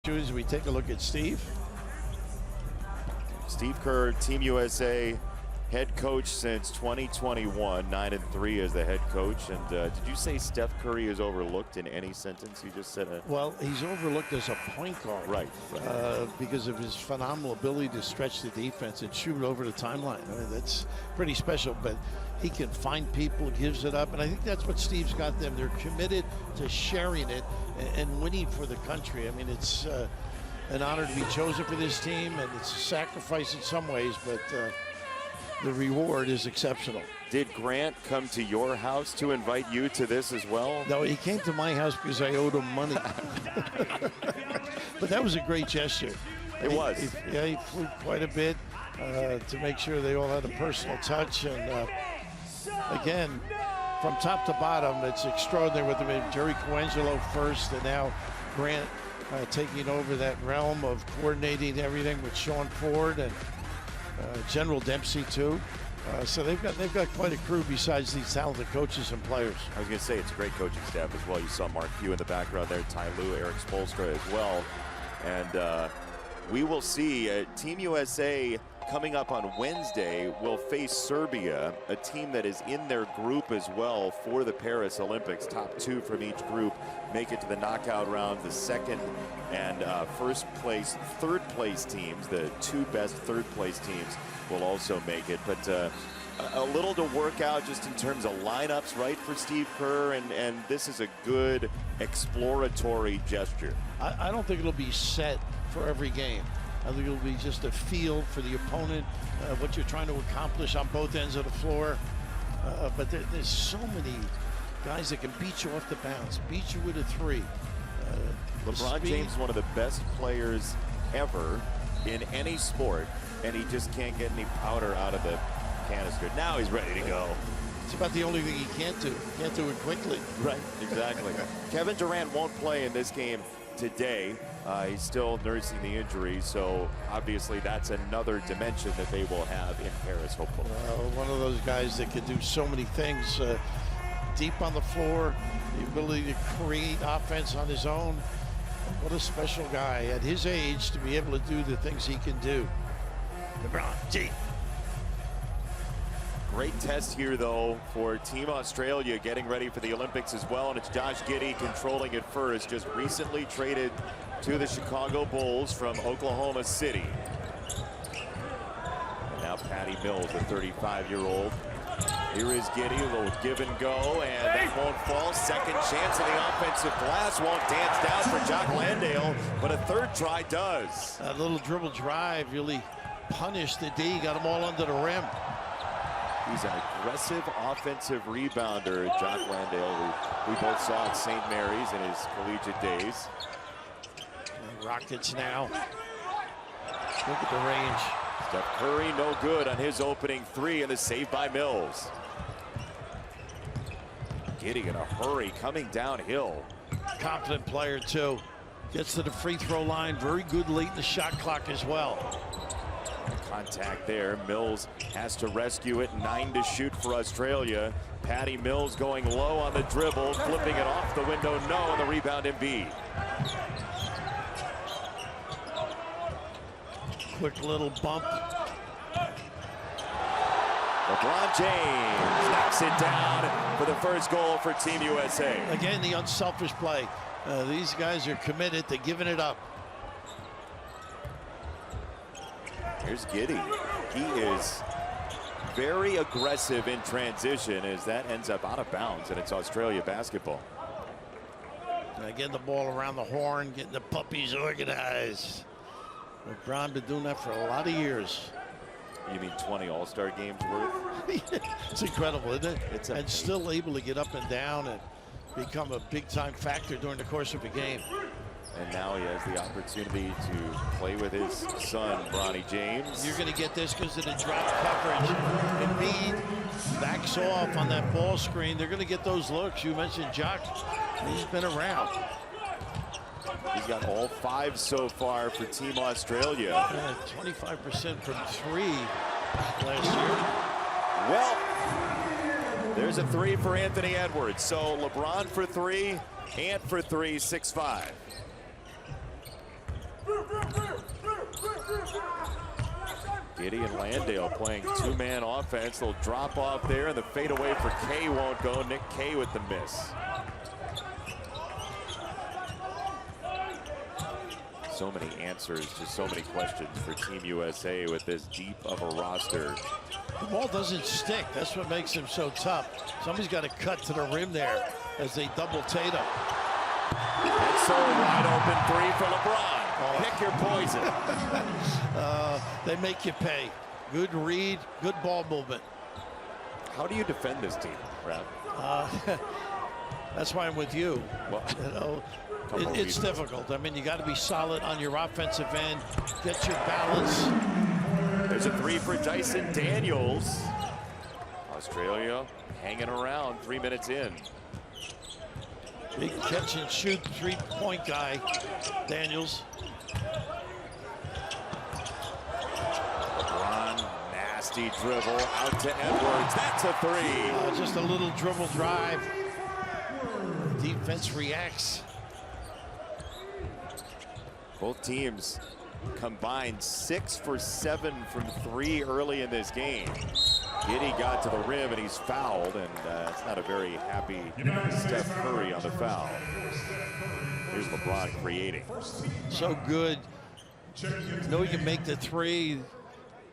As we take a look at Steve. Steve Kerr, Team USA, head coach since 2021, 9-3 as the head coach. And did you say Steph Curry is overlooked in any sentence? You just said it. Well, he's overlooked as a point guard. Right. Because of his phenomenal ability to stretch the defense and shoot over the timeline. I mean, that's pretty special, but he can find people, gives it up. And I think that's what Steve's got them. They're committed to sharing it and winning for the country. I mean, it's an honor to be chosen for this team, and it's a sacrifice in some ways, but the reward is exceptional. Did Grant come to your house to invite you to this as well? No, he came to my house because I owed him money. But that was a great gesture. It was. He flew quite a bit to make sure they all had a personal touch. And again, from top to bottom, it's extraordinary with them. Jerry Coangelo first, and now Grant taking over that realm of coordinating everything with Sean Ford and General Dempsey too. So they've got quite a crew besides these talented coaches and players. I was going to say it's a great coaching staff as well. You saw Mark Few in the background there, Ty Lue, Eric Spoelstra as well. And we will see Team USA coming up on Wednesday will face Serbia, a team that is in their group as well for the Paris Olympics. Top two from each group make it to the knockout round. The second and first place, third place teams, the two best third place teams will also make it. But a little to work out just in terms of lineups, right, for Steve Kerr, and this is a good exploratory gesture. I don't think it'll be set for every game. I think it'll be just a feel for the opponent, what you're trying to accomplish on both ends of the floor. But there's so many guys that can beat you off the bounce, beat you with a three. LeBron James is one of the best players ever in any sport, and he just can't get any powder out of the canister. Now he's ready to go. It's about the only thing he can't do. Can't do it quickly. Right, exactly. Kevin Durant won't play in this game today. He's still nursing the injury, so obviously that's another dimension that they will have in Paris, hopefully. One of those guys that can do so many things. Deep on the floor, the ability to create offense on his own. What a special guy at his age to be able to do the things he can do. LeBron James. Great test here, though, for Team Australia getting ready for the Olympics as well. And it's Josh Giddey controlling it first, just recently traded to the Chicago Bulls from Oklahoma City. And now Patty Mills, the 35-year-old. Here is Giddey, a little give and go, and that won't fall. Second chance in the offensive glass, won't dance down for Jock Landale, but a third try does. That little dribble drive really punished the D, got them all under the rim. He's an aggressive offensive rebounder, Jock Landale, we both saw at St. Mary's in his collegiate days. And Rockets now. Look at the range. Steph Curry no good on his opening three, and the save by Mills. Giddey in a hurry, coming downhill. Confident player too. Gets to the free throw line, very good late in the shot clock as well. Contact there. Mills has to rescue it. 9 to shoot for Australia. Patty Mills going low on the dribble, flipping it off the window. No, and the rebound Embiid. Quick little bump. LeBron James knocks it down for the first goal for Team USA. Again, the unselfish play. These guys are committed to giving it up. Here's Giddey. He is very aggressive in transition as that ends up out of bounds, and it's Australia basketball. Getting the ball around the horn, getting the puppies organized. LeBron been doing that for a lot of years. You mean 20 All-Star games worth? It's incredible, isn't it? It's and still able to get up and down and become a big-time factor during the course of a game. And now he has the opportunity to play with his son, Bronny James. You're going to get this because of the drop coverage. Embiid backs off on that ball screen. They're going to get those looks. You mentioned Jock. He's been around. He's got all 5 so far for Team Australia. 25% from 3 last year. Well, there's a 3 for Anthony Edwards. So LeBron for 3, Ant for 3, 6-5. Giddey and Landale playing two-man offense. They'll drop off there, and the fadeaway for Kay won't go. Nick Kay with the miss. So many answers to so many questions for Team USA with this deep of a roster. The ball doesn't stick. That's what makes him so tough. Somebody's got to cut to the rim there as they double Tatum. And so wide open three for LeBron. Pick your poison. They make you pay. Good read, good ball movement. How do you defend this team, Rap? That's why I'm with you. Well, You know, it's difficult. I mean, you got to be solid on your offensive end, get your balance. There's a three for Dyson Daniels. Australia hanging around 3 minutes in. Big catch and shoot three-point guy, Daniels. LeBron, nasty dribble out to Edwards. That's a three. Just a little dribble drive. Defense reacts. Both teams combined 6 for 7 from 3 early in this game. Giddey got to the rim and he's fouled, and it's not a very happy Steph Curry on the foul. Here's LeBron creating. So good. Know he can make the three.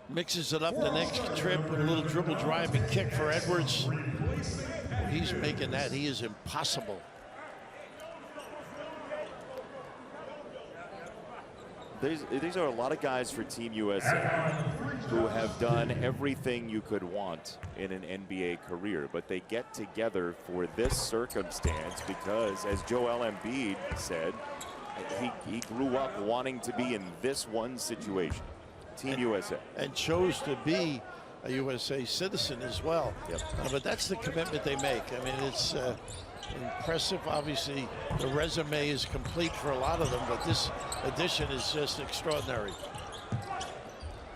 Mixes it up the next trip with a little dribble drive and kick for Edwards. He's making that. He is impossible. These are a lot of guys for Team USA who have done everything you could want in an NBA career, but they get together for this circumstance because, as Joel Embiid said, he grew up wanting to be in this one situation. Team USA. And chose to be a USA citizen as well. Yep. But that's the commitment they make. I mean, it's impressive. Obviously, the resume is complete for a lot of them, but this addition is just extraordinary.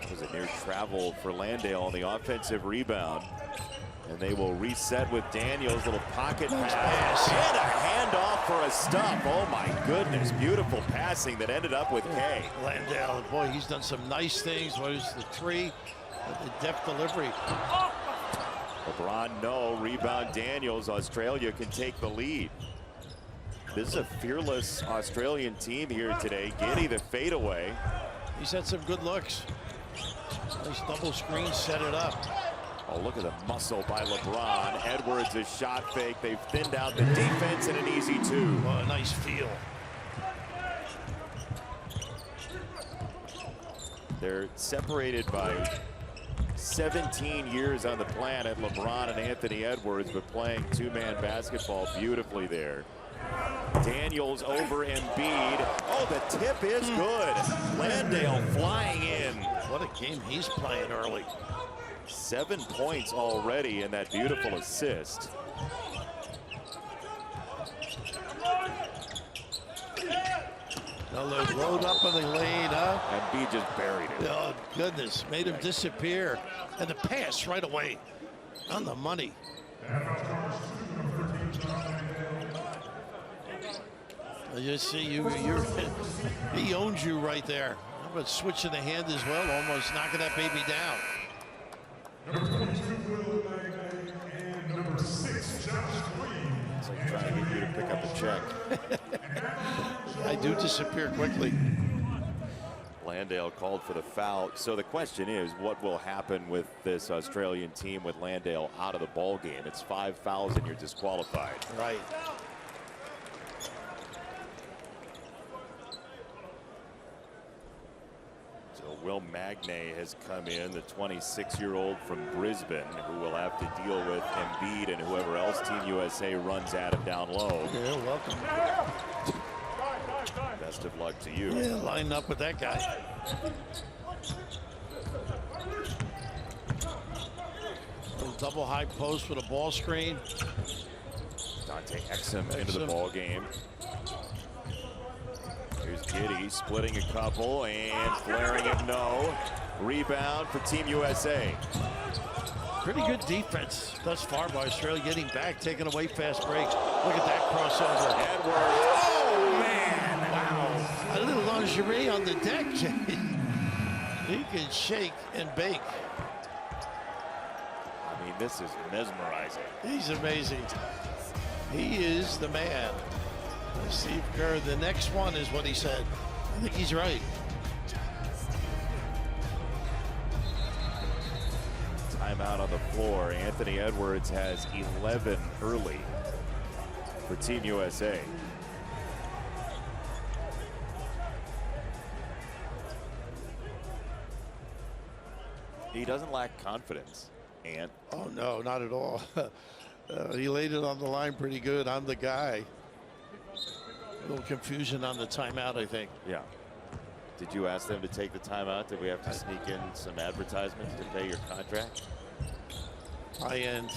It was a near travel for Landale on the offensive rebound. And they will reset with Daniels, little pocket pass. And a handoff for a stuff. Oh my goodness, beautiful passing that ended up with Kay. Landale, boy, he's done some nice things. What is the three? The deft delivery. LeBron, no. Rebound Daniels. Australia can take the lead. This is a fearless Australian team here today. Giddey the fadeaway. He's had some good looks. Nice double screen, set it up. Oh, look at the muscle by LeBron. Edwards, a shot fake. They've thinned out the defense and an easy two. Oh, a nice feel. They're separated by 17 years on the planet, LeBron and Anthony Edwards, but playing two-man basketball beautifully there. Daniels over Embiid. Oh, the tip is good. Landale flying in. What a game he's playing early. 7 points already in that beautiful assist. Now they load up in the lane, huh? Embiid just buried it. Oh, goodness. Made him disappear. And the pass right away. On the money. You see, he owns you right there. How about switching the hand as well, almost knocking that baby down. Number 22, Will Magnay, and number 6, Josh Green. It's like trying to get you to pick up the check. I do disappear quickly. Landale called for the foul. So the question is, what will happen with this Australian team with Landale out of the ball game? It's 5 fouls and you're disqualified. Right. So Will Magnay has come in, the 26-year-old from Brisbane, who will have to deal with Embiid and whoever else Team USA runs at him down low. Yeah, welcome. Best of luck to you. Yeah, line up with that guy. Little double high post with a ball screen. Dante Exum into the ball game. Here's Giddey splitting a couple and flaring it no. Rebound for Team USA. Pretty good defense thus far by Australia, getting back, taking away fast breaks. Look at that crossover. Edwards. Oh, man. Wow. A little lingerie on the deck. He can shake and bake. I mean, this is mesmerizing. He's amazing. He is the man. Steve Kerr, the next one is what he said. I think he's right. Timeout on the floor. Anthony Edwards has 11 early for Team USA. He doesn't lack confidence, Ant. Oh, no, not at all. He laid it on the line pretty good. I'm the guy. A little confusion on the timeout, I think. Yeah. Did you ask them to take the timeout? Did we have to sneak in some advertisements to pay your contract? High end.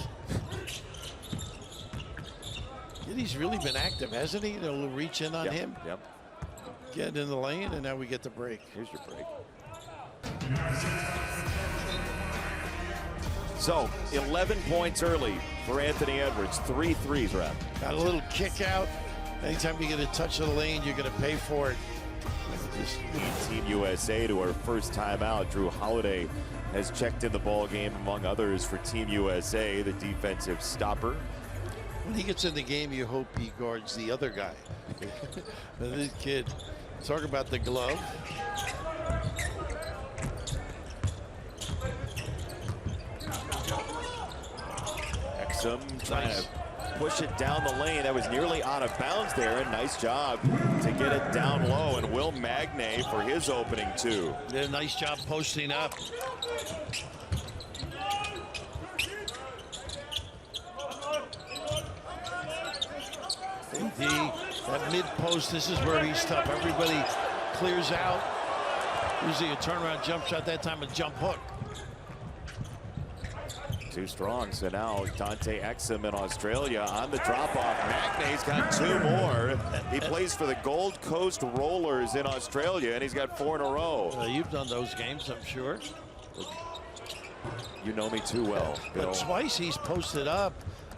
He's really been active, hasn't he? A little reach in on him. Yep. Get in the lane, and now we get the break. Here's your break. So, 11 points early for Anthony Edwards. 3 threes, Rep. Got a little kick out. Anytime you get a touch of the lane, you're going to pay for it. Team USA to our first timeout. Drew Holiday has checked in the ball game, among others, for Team USA, the defensive stopper. When he gets in the game, you hope he guards the other guy. This kid, talk about the glove. Exum trying to push it down the lane. That was nearly out of bounds there. And nice job to get it down low. And Will Magnay for his opening two. Did a nice job posting up. That mid post, this is where he's tough. Everybody clears out. Usually a turnaround jump shot, that time a jump hook. Too strong. So now Dante Exum in Australia on the drop-off. Magnay's got 2 more. He plays for the Gold Coast Rollers in Australia, and he's got 4 in a row. You've done those games, I'm sure. You know me too well, Bill. But twice he's posted up.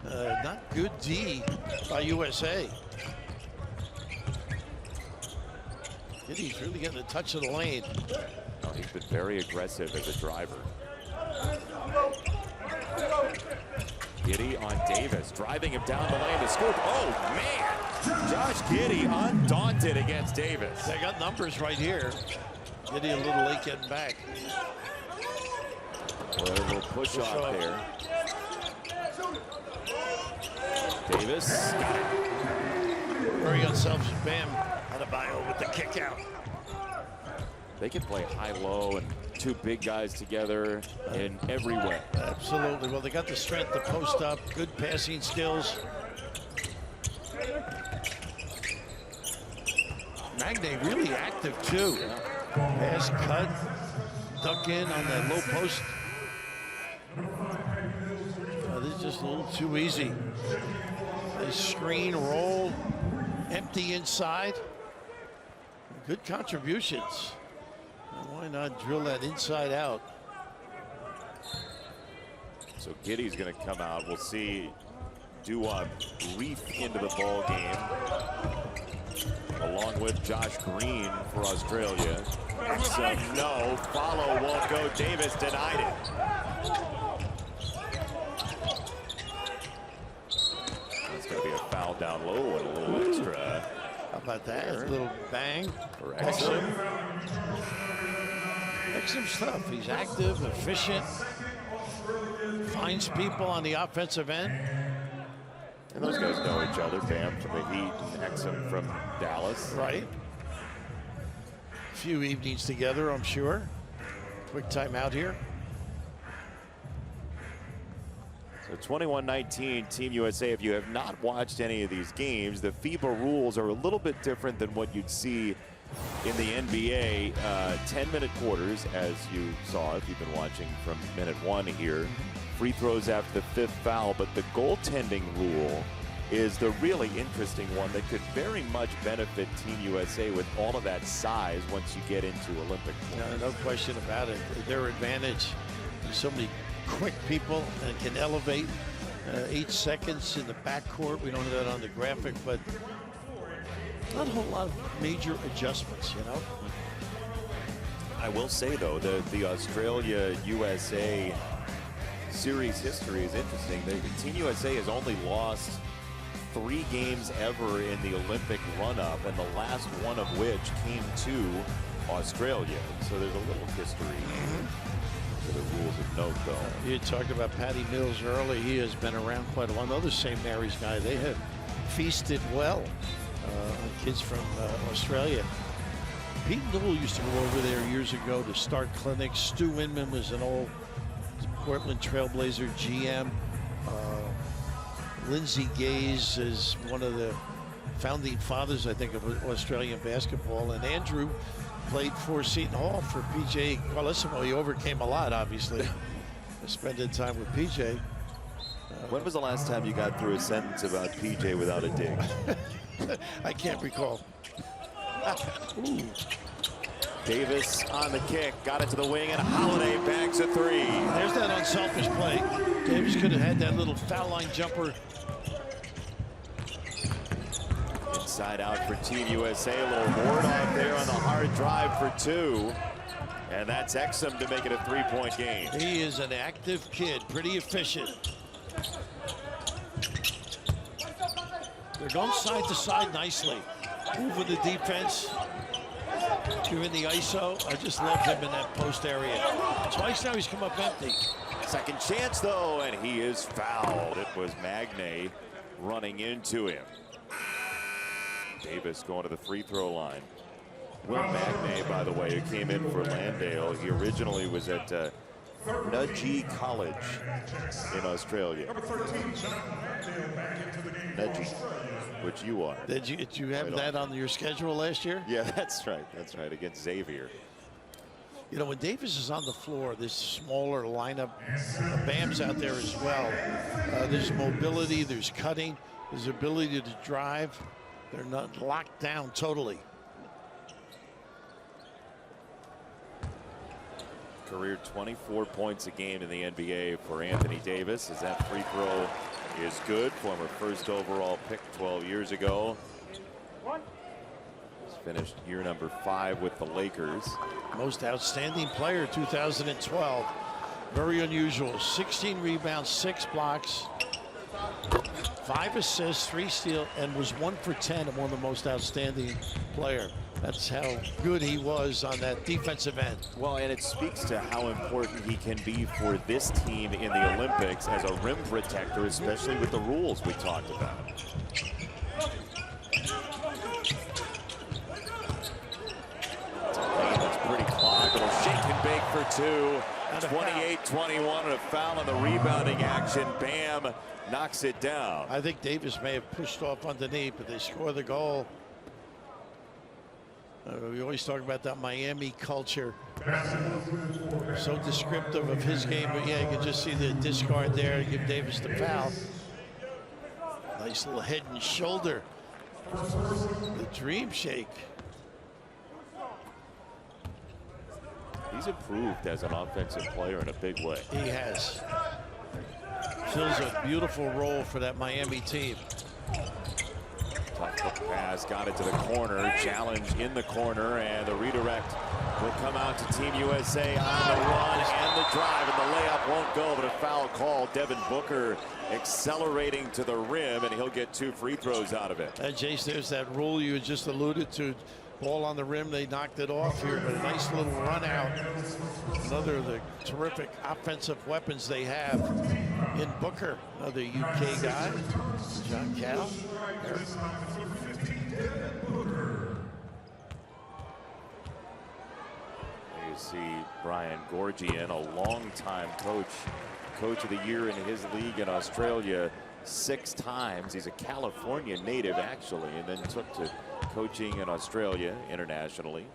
Not good D by USA. He's really getting a touch of the lane. Oh, he's been very aggressive as a driver. Giddey on Davis, driving him down the lane to scoop. Oh, man! Josh Giddey undaunted against Davis. They got numbers right here. Giddey a little late getting back. Well, a little push off there. Davis got it. Very unselfish. Bam. Adebayo with the kick out. They can play high-low and 2 big guys together in every way. Absolutely. Well, they got the strength to post up, good passing skills. Magnay really active too. Pass cut, duck in on that low post. This is just a little too easy. They screen, roll, empty inside. Good contributions. Why not drill that inside out? So Giddey's going to come out. We'll see Duwop Reef into the ball game, along with Josh Green for Australia. So no, follow won't go. Davis denied it. It's going to be a foul down low and a little extra. How about that? A little bang. For Exum. Exum's tough. He's active, efficient, finds people on the offensive end. And those guys know each other. Bam from the Heat and Exum from Dallas. Right. A few evenings together, I'm sure. Quick timeout here. So 21-19, Team USA. If you have not watched any of these games, the FIBA rules are a little bit different than what you'd see in the NBA. 10-minute quarters, as you saw if you've been watching from minute 1 here. Free throws after the 5th foul, but the goaltending rule is the really interesting one that could very much benefit Team USA with all of that size once you get into Olympic play. No question about it. Their advantage. There's so many quick people and can elevate 8 seconds in the backcourt. We don't have that on the graphic, but not a whole lot of major adjustments, you know. I will say, though, the Australia-USA series history is interesting. Team USA has only lost 3 games ever in the Olympic run-up, and the last one of which came to Australia. So there's a little history for the rules of note, though. You talked about Patty Mills early. He has been around quite a while. Another St. Mary's guy. They have feasted well on kids from Australia. Pete Newell used to go over there years ago to start clinics. Stu Inman was an old Portland Trailblazer GM. Lindsay Gaze is one of the founding fathers, I think, of Australian basketball. And Andrew played for Seton Hall for PJ Carlesimo. He overcame a lot, obviously, spending time with PJ. When was the last time you got through a sentence about PJ without a dig? I can't recall. Ooh. Davis on the kick, got it to the wing, and Holiday banks a 3. There's that unselfish play. Davis could have had that little foul line jumper. Inside out for Team USA, a little ward off there on the hard drive for 2. And that's Exum to make it a 3-point game. He is an active kid, pretty efficient. They're going side to side nicely. Moving the defense. Giving the ISO. I just love him in that post area. Twice now he's come up empty. Second chance, though, and he is fouled. It was Magne running into him. Davis going to the free throw line. Will Magne, by the way, who came in for Landale. He originally was at Nudgee College in Australia. Nudgee, which you are. Did you have that on your schedule last year? Yeah, that's right. That's right, against Xavier. You know, when Davis is on the floor, this smaller lineup, Bam's out there as well. There's mobility, there's cutting, there's ability to drive. They're not locked down totally. Career 24 points a game in the NBA for Anthony Davis, as that free throw is good. Former first overall pick 12 years ago. He's finished year number 5 with the Lakers. Most outstanding player 2012. Very unusual. 16 rebounds, 6 blocks, 5 assists, 3 steals, and was 1 for 10 and one of the most outstanding player. That's how good he was on that defensive end. Well, and it speaks to how important he can be for this team in the Olympics as a rim protector, especially with the rules we talked about. It's a lane that's pretty clogged. It'll shake and bake for 2. 28-21 and a foul on the rebounding action. Bam knocks it down. I think Davis may have pushed off underneath, but they score the goal. We always talk about that Miami culture. So descriptive of his game, but yeah, you can just see the discard there and give Davis the foul. Nice little head and shoulder. The dream shake. He's improved as an offensive player in a big way. He has. Fills a beautiful role for that Miami team. Tough hook pass, got it to the corner, challenge in the corner, and the redirect will come out to Team USA on the run and the drive, and the layup won't go, but a foul call. Devin Booker accelerating to the rim, and he'll get 2 free throws out of it. Jace, there's that rule you just alluded to. Ball on the rim, they knocked it off here, but a nice little run out. Another of the terrific offensive weapons they have in Booker, another UK guy, John Cal. You see Brian Gorgian, a longtime coach of the year in his league in Australia 6 times. He's a California native, actually, and then took to coaching in Australia internationally.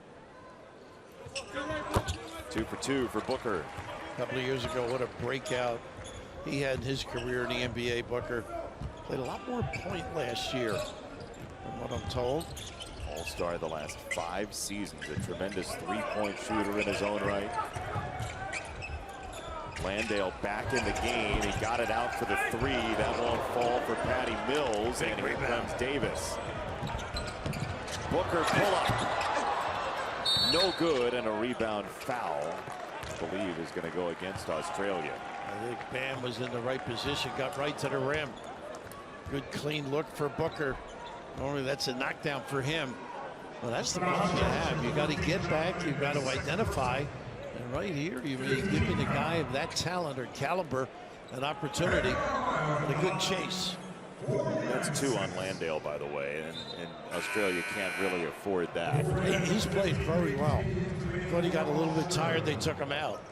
2 for 2 for Booker. A couple of years ago, what a breakout he had in his career in the NBA. Booker played a lot more point last year, from what I'm told. All-star the last 5 seasons, a tremendous 3-point shooter in his own right. Landale back in the game. He got it out for the 3. That won't fall for Patty Mills, and here comes Davis. Booker pull up. no good, and a rebound foul, I believe, is going to go against Australia. I think Bam was in the right position, got right to the rim. Good clean look for Booker. Normally that's a knockdown for him. Well, that's the problem you have. You got to get back, you got to identify. And right here, you're giving a guy of that talent or caliber an opportunity and a good chase. That's 2 on Landale, by the way, and Australia can't really afford that. He's played very well. Thought he got a little bit tired, they took him out.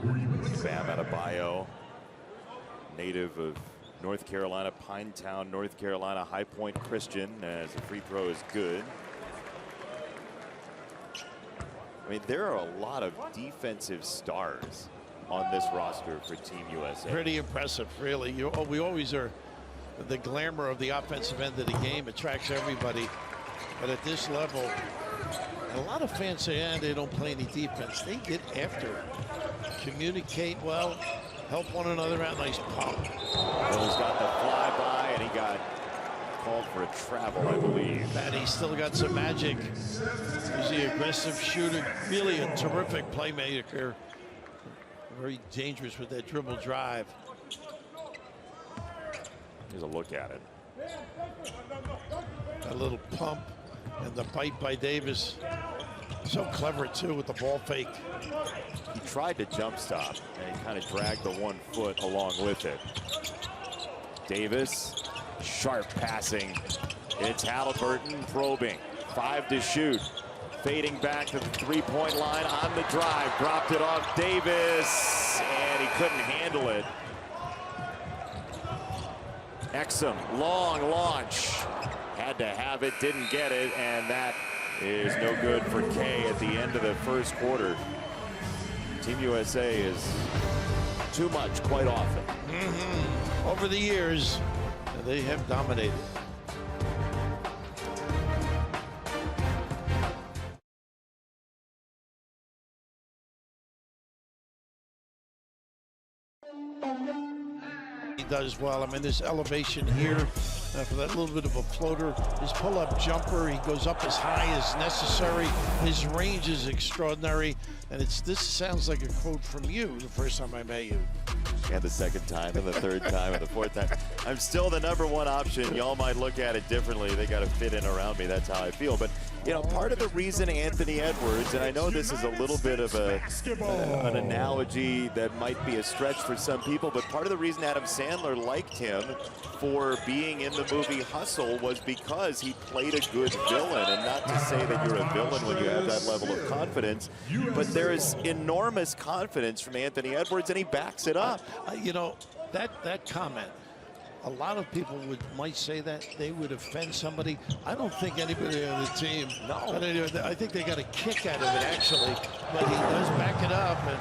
Bam Adebayo, native of North Carolina, Pinetown, North Carolina, High Point Christian, as the free throw is good. I mean, there are a lot of defensive stars on this roster for Team USA. Pretty impressive, really. We always are. The glamour of the offensive end of the game attracts everybody. But at this level, a lot of fans say, they don't play any defense. They get after it. Communicate well, help one another out. Nice pump. Bill's got the flyby, and he got called for a travel, I believe. And he's still got some magic. He's the aggressive shooter. Really a terrific playmaker. Very dangerous with that dribble drive. Here's a look at it. A little pump and the bite by Davis. So clever, too, with the ball fake. He tried to jump stop, and he kind of dragged the 1 foot along with it. Davis, sharp passing. It's Halliburton probing. 5 to shoot. Fading back to the 3-point line on the drive. Dropped it off Davis, and he couldn't handle it. Exum, long launch. Had to have it, didn't get it, and that is no good for Kay at the end of the first quarter. Team USA is too much quite often. Over the years, they have dominated. He does well. I mean, this elevation here for that little bit of a floater, his pull-up jumper, he goes up as high as necessary. His range is extraordinary, and this sounds like a quote from you the first time I met you. And the second time, and the third time, and the fourth time. I'm still the #1 option. Y'all might look at it differently. They got to fit in around me. That's how I feel. But, you know, part of the reason Anthony Edwards, and I know this is a little bit of an analogy that might be a stretch for some people, but part of the reason Adam Sandler liked him for being in the movie Hustle was because he played a good villain. And not to say that you're a villain when you have that level of confidence, but there is enormous confidence from Anthony Edwards, and he backs it up. You know, that comment, a lot of people might say that they would offend somebody. I don't think anybody on the team. No. I think they got a kick out of it, actually. But he does back it up, and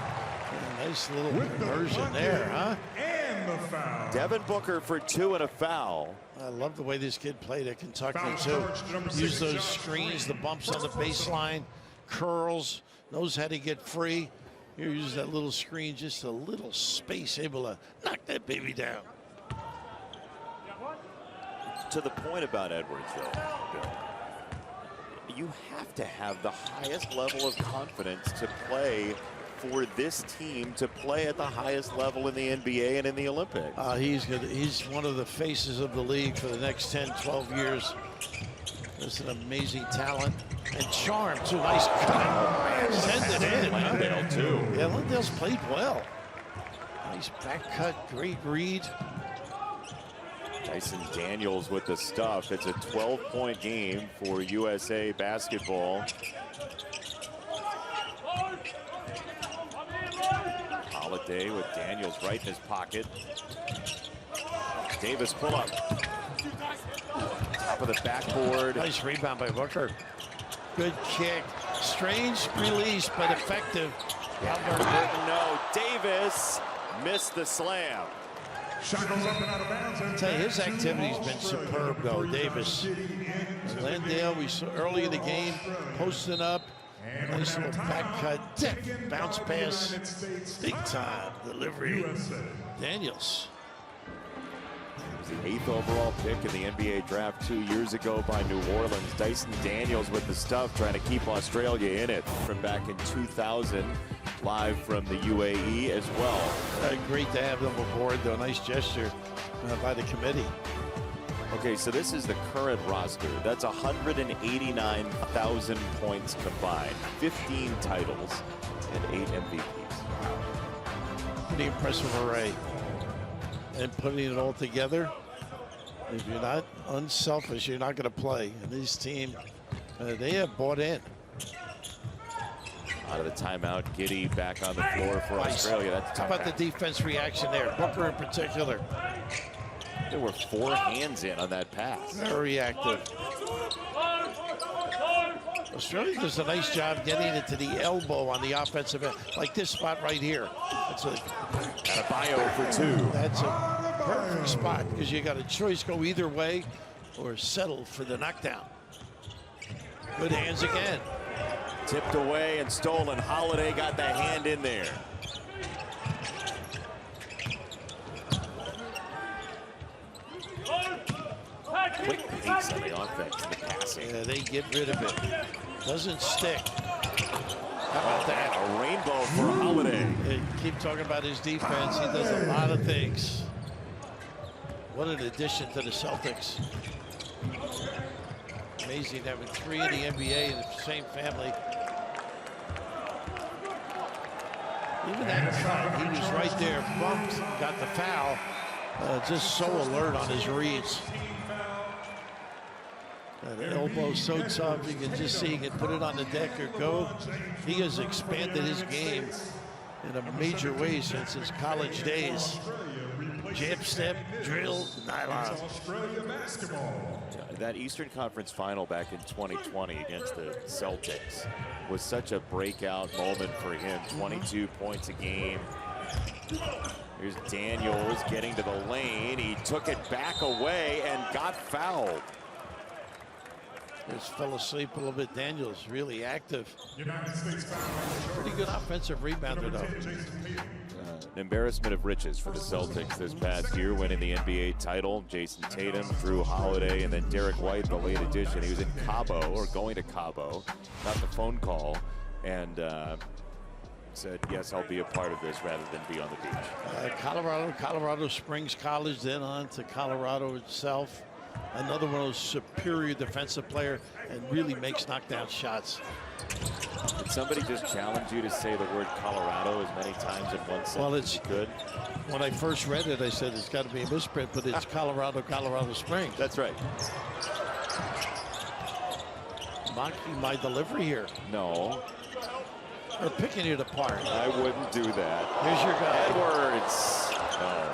a nice little conversion there, huh? And the foul. Devin Booker for 2 and a foul. I love the way this kid played at Kentucky, too. Use those screens, the bumps on the baseline, curls, knows how to get free. Here, use that little screen, just a little space, able to knock that baby down. To the point about Edwards, though, Bill, you have to have the highest level of confidence to play for this team, to play at the highest level in the NBA and in the Olympics. He's one of the faces of the league for the next 10, 12 years. There's an amazing talent and charm, too. Nice cut. Send it in. Landale, too. Yeah, Landale's played well. Nice back cut, great read. Dyson Daniels with the stuff. It's a 12-point game for USA basketball. Holiday with Daniels right in his pocket. Davis pull up. Top of the backboard. Nice rebound by Booker. Good kick. Strange release, but effective. No, Davis missed the slam. Shot goes up and out of bounds. I tell you, his activity's been superb, though, Davis. Landale, we saw early in the game, posting up. Nice little back cut, bounce pass, big time delivery. Daniels. He was the 8th overall pick in the NBA draft 2 years ago by New Orleans. Dyson Daniels with the stuff, trying to keep Australia in it from back in 2000, live from the UAE as well. Great to have them aboard, though. Nice gesture by the committee. Okay, so this is the current roster. That's 189,000 points combined, 15 titles, and 8 MVPs. Pretty impressive array. And putting it all together, if you're not unselfish, you're not going to play. And this team, they have bought in. Out of the timeout, Giddey back on the floor for Australia. That's How about the defense reaction there? Booker in particular. There were 4 hands in on that pass. Very active. Australia does a nice job getting it to the elbow on the offensive end, like this spot right here. That's Adebayo for 2. That's a perfect spot because you got a choice: go either way or settle for the knockdown. Good hands again. Tipped away and stolen. Holiday got the hand in there. Quick pace on the offense, the passing. Yeah, they get rid of it. Doesn't stick. How about that? A rainbow for Holiday. Keep talking about his defense. He does a lot of things. What an addition to the Celtics. Amazing having 3 in the NBA in the same family. Even that shot, he was right there, bumped, got the foul. Just so alert on his reads. That elbow so tough, you can just see he can put it on the deck or go. He has expanded his game in a major way since his college days. Jab step, drill, nylon. That Eastern Conference final back in 2020 against the Celtics was such a breakout moment for him. 22 points a game. Here's Daniels getting to the lane. He took it back away and got fouled. Just fell asleep a little bit. Daniels really active. Pretty good offensive rebounder, though. An embarrassment of riches for the Celtics this past year, winning the NBA title. Jason Tatum, Drew Holiday, and then Derek White, the late addition. He was in Cabo, or going to Cabo, got the phone call, and said, yes, I'll be a part of this rather than be on the beach. Colorado Springs College, then on to Colorado itself. Another one of those superior defensive player and really makes knockdown shots. Did somebody just challenge you to say the word Colorado as many times in one sentence as you could? When I first read it, I said it's got to be a misprint, but it's Colorado Springs. That's right. Mocking my delivery here. No. Or picking it apart. I wouldn't do that. Here's your guy. Edwards. No.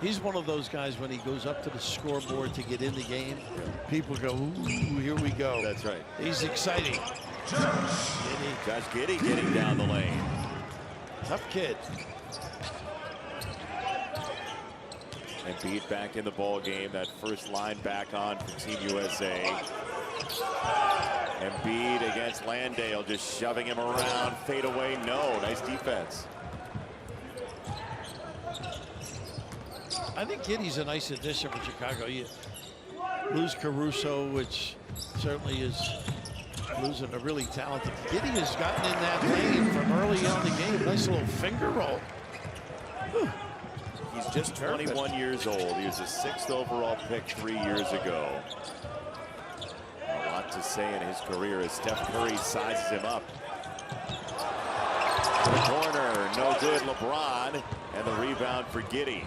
He's one of those guys when he goes up to the scoreboard to get in the game, people go, ooh, here we go. That's right. He's exciting. Josh Giddey getting down the lane. Tough kid. Embiid back in the ball game. That first line back on for Team USA. Embiid against Landale, just shoving him around. Fade away, no. Nice defense. I think Giddey's a nice addition for Chicago. You lose Caruso, which certainly is losing a really talented. Giddey has gotten in that lane from early on the game. Nice little finger roll. Whew. He's just 21 years old. He was a 6th overall pick 3 years ago. A lot to say in his career as Steph Curry sizes him up. To the corner, no good. LeBron, and the rebound for Giddey.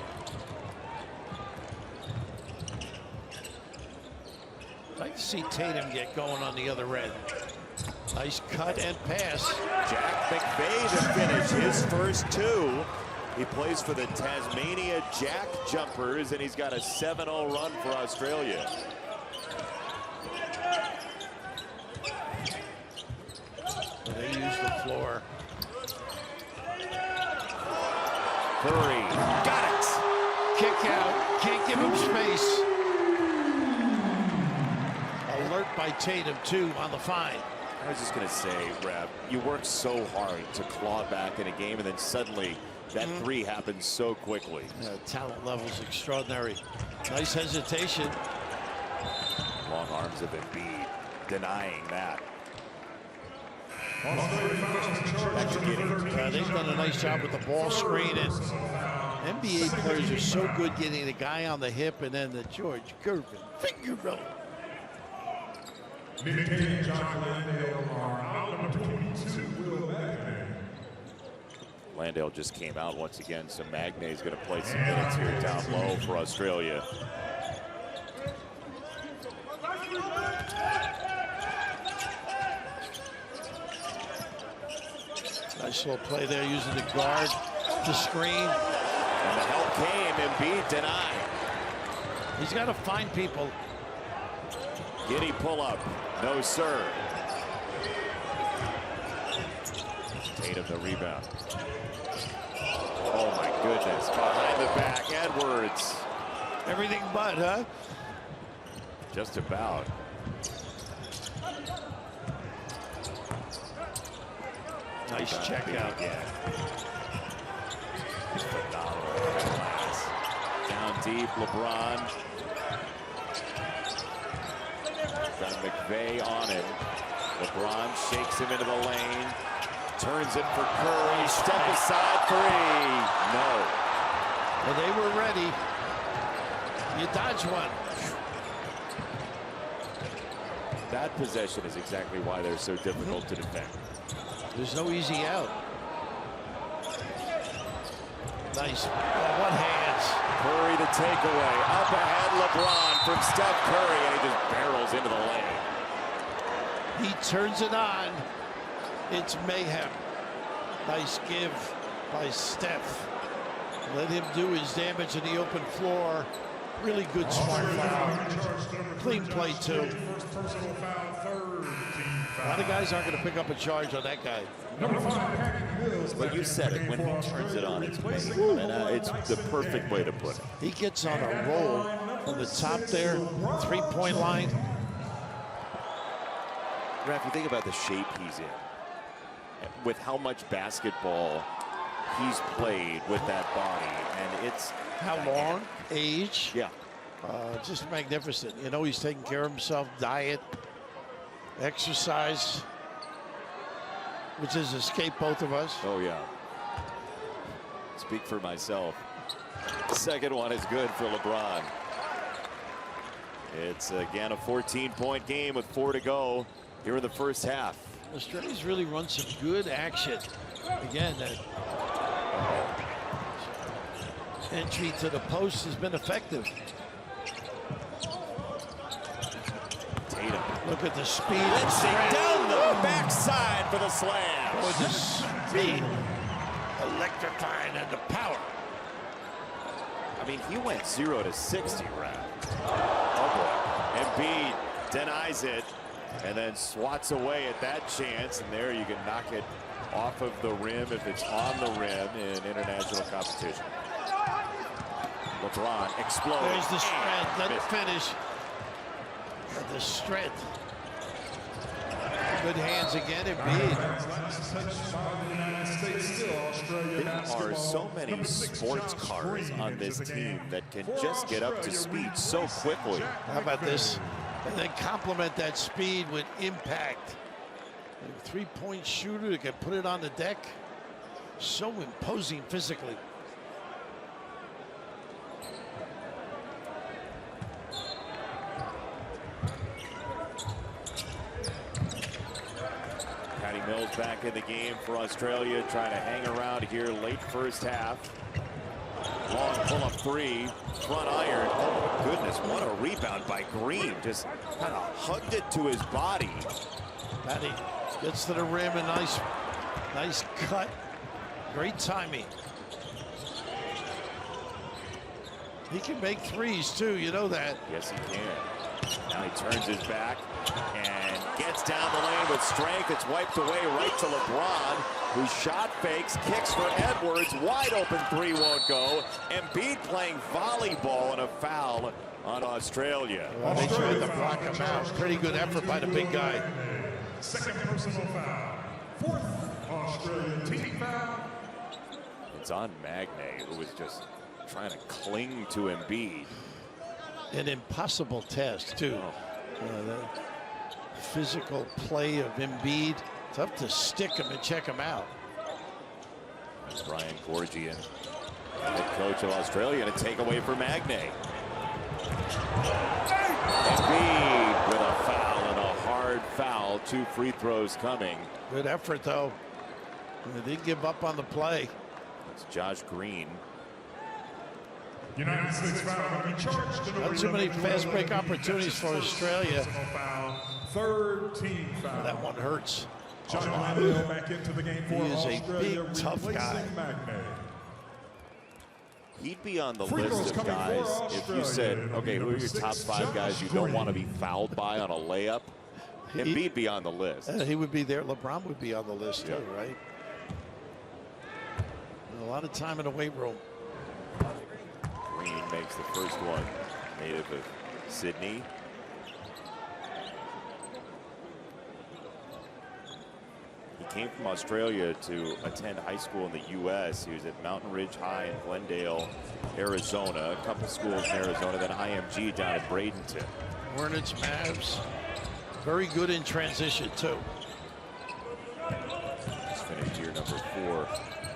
I'd like to see Tatum get going on the other end. Nice cut and pass. Jack McVay to finish his first 2. He plays for the Tasmania Jack Jumpers, and he's got a 7-0 run for Australia. They use the floor. Curry got it. Kick out. Can't give him space. Alert by Tatum, 2 on the fine. I was just going to say, Rev, you work so hard to claw back in a game, and then suddenly That three happens so quickly. Yeah, talent level's extraordinary. Nice hesitation. Long arms of Embiid denying that. They've done a nice job with the ball screen, and NBA players are so good getting the guy on the hip and then the George Gervin finger roll. Nick and John Landale are out. Number 22, Will Magnay. Landale just came out once again, so Magnay is going to play some minutes here down low for Australia. Nice little play there using the guard to screen. And the help came, Embiid denied. He's got to find people. Giddy pull-up, no sir. Tatum the rebound. Oh my goodness, behind the back, Edwards. Everything but, huh? Just about. Nice check out. Yeah. Phenomenal pass. Down deep, LeBron. Got McVay on him. LeBron shakes him into the lane. Turns it for Curry. Step aside three. No. Well, they were ready. You dodge one. That possession is exactly why they're so difficult to defend. There's no easy out. Nice. One hands. Curry the takeaway. Up ahead, LeBron from Steph Curry, and he just barrels into the lane. He turns it on. It's mayhem. Nice give by Steph. Let him do his damage in the open floor. Really good smart foul. Clean play too. A lot of guys aren't going to pick up a charge on that guy. But you said it, when he turns it on, it's mayhem. And it's the perfect way to put it. He gets on a roll from the top there, three-point line. Raph, you think about the shape he's in. With how much basketball he's played with that body, and it's How long? Age? yeah. Just magnificent. You know, he's taking care of himself, diet, exercise, which has escaped both of us. Oh yeah. Speak for myself. Second one is good for LeBron. It's again a 14-point game with 4 to go here in the first half. Australia's really run some good action. Again, that entry to the post has been effective. Tatum. Look at the speed. Lindsay down the backside for the slam. Oh, the speed, electrifying, and the power. I mean, he went 0 to 60, Raph. Oh boy. Embiid denies it and then swats away at that chance, and there you can knock it off of the rim if it's on the rim in international competition. LeBron explodes. There's the strength. Let it finish. The strength. Good hands again, Embiid. There are so many sports cars on this team that can just get up to speed so quickly. How about this? And then complement that speed with impact. A three-point shooter that can put it on the deck. So imposing physically. Patty Mills back in the game for Australia, trying to hang around here late first half. Long pull-up three, front iron. Oh my goodness, what a rebound by Green. Just kind of hugged it to his body. Patty gets to the rim, a nice cut. Great timing. He can make threes too, you know that. Yes, he can. Now he turns his back and gets down the lane with strength. It's wiped away right to LeBron, who shot fakes, kicks for Edwards. Wide open three won't go. Embiid playing volleyball and a foul on Australia. Well, they tried to block him out. Pretty good effort by the big guy. Second personal foul. Fourth Australian team foul. And It's on Magne, who was just trying to cling to Embiid. An impossible task, too. The physical play of Embiid. Tough to stick him and check him out. Brian Goorjian, head coach of Australia, to take away for Magne. Embiid with a foul, and a hard foul. 2 free throws coming. Good effort, though. They didn't give up on the play. It's Josh Green. United States foul will be charged. Not too many fast break opportunities for Australia. Foul, 3rd team foul. That one hurts. John Landale back into the game for He is a Australia, big, tough guy. replacing Magne. He'd be on the Free throws list of coming guys for if you Australia. said, It'll okay, be who are number your top 6, 5 guys you don't want to be Green. fouled by on a layup? Embiid be on the list. He would be there. LeBron would be on the list, too, Yeah. right? A lot of time in the weight room. Green makes the first one, native of Sydney. He came from Australia to attend high school in the U.S. He was at Mountain Ridge High in Glendale, Arizona, a couple schools in Arizona, then IMG down at Bradenton. Hornets, Mavs. Very good in transition, too. He's finished year number 4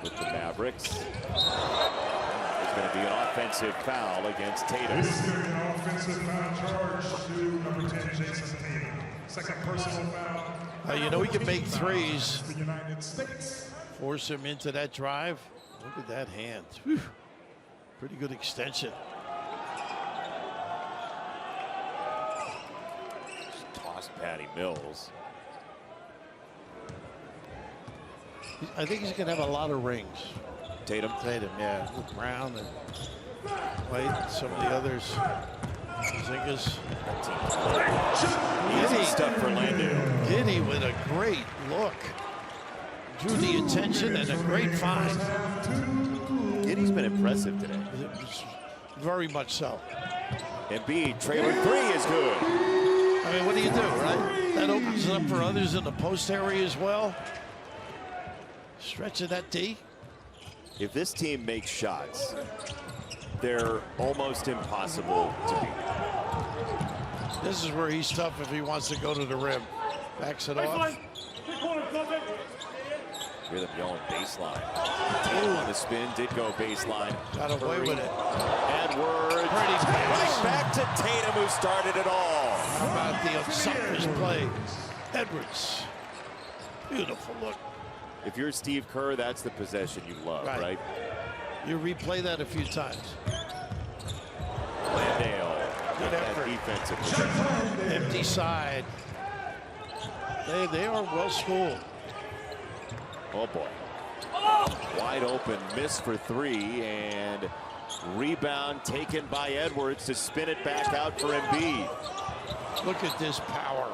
with the Mavericks. There's going to be an offensive foul against Tatum. This is going to be an offensive foul charge to number 10, Jason Tatum. 2nd personal foul. You know he can make threes. The United States. Force him into that drive. Look at that hand. Whew. Pretty good extension. Just tossed Patty Mills. I think he's going to have a lot of rings. Tatum. Tatum, yeah. With Brown and White and some of the others. Zingas. Easy stuff for Landale. Giddy with a great look. Drew the attention and a great find. Giddy's been impressive today. Very much so. Embiid, trailer 3 is good. I mean, what do you do, right? That opens it up for others in the post area as well. Stretching that D. If this team makes shots, they're almost impossible to beat. This is where he's tough if he wants to go to the rim. Backs it off. Hear them yelling baseline. Tatum on the spin, did go baseline. Got away with it. Edwards. Pretty pass. Right back to Tatum, who started it all. How about the suckers play? Edwards. Beautiful look. If you're Steve Kerr, that's the possession you love, right? You replay that a few times. Landale. Good effort. Defensive possession. Empty side. They are well schooled. Oh boy. Wide open, miss for 3, and rebound taken by Edwards to spin it back out for Embiid. Look at this power.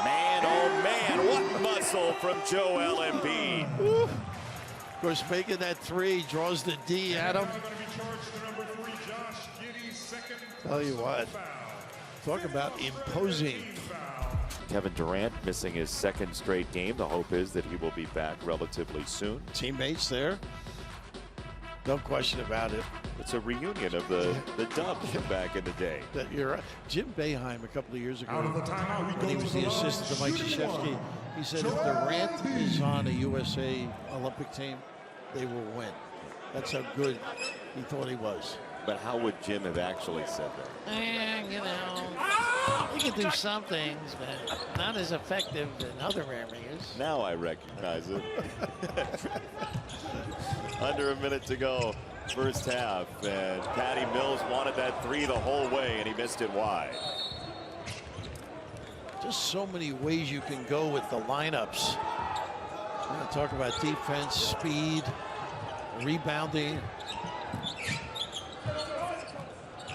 Man, oh man, what muscle from Joel Embiid. Of course, making that 3 draws the D at him. Tell you what, talk about imposing. Kevin Durant missing his 2nd straight game. The hope is that he will be back relatively soon. Teammates there. No question about it. It's a reunion of the Dubs from back in the day. That you're right. Jim Boeheim a couple of years ago, Out of the timeout, when he was the assistant to Mike Krzyzewski, he said if Durant is on a USA Olympic team, they will win. That's how good he thought he was. But how would Jim have actually said that? You know, you can do some things, but not as effective in other areas. Now I recognize it. Under a minute to go, first half, and Patty Mills wanted that 3 the whole way, and he missed it wide. Just so many ways you can go with the lineups. We're going to talk about defense, speed, rebounding,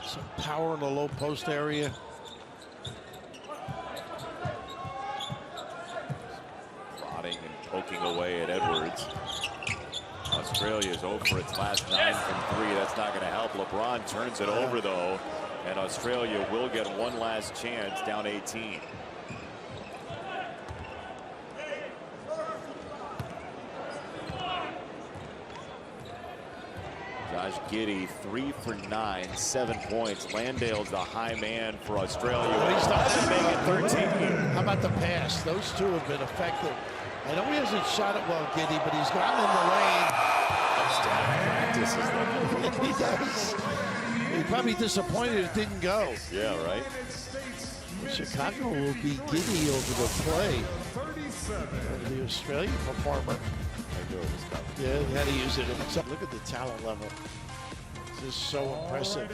some power in the low post area. Prodding and poking away at Edwards. Australia's 0 for its last 9 from 3. That's not going to help. LeBron turns it over, though, and Australia will get one last chance, down 18. Josh Giddey, 3 for 9, 7 points. Landale's the high man for Australia. He's not to make it 13. How about the pass? Those two have been effective. I know he hasn't shot it well, Giddey, but he's gotten in the lane. He does. He's probably disappointed it didn't go. Yeah, right? Chicago will be Giddey over the play of the I Australian performer. knew it was coming. Yeah, he had to use it. Look at the talent level. This is so impressive.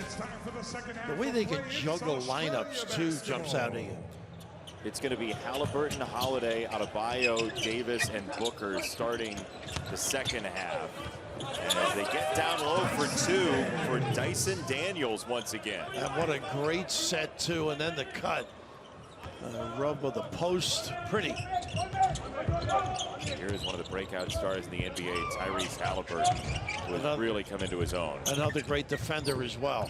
The way they can juggle lineups, too, jumps out at you. It's going to be Halliburton, Holiday, Adebayo, Davis, and Booker starting the second half. And as they get down low for 2 for Dyson Daniels once again. And what a great set, too. And then the cut. Rub of the post. Pretty. Here is one of the breakout stars in the NBA, Tyrese Halliburton, who has really come into his own. Another great defender as well.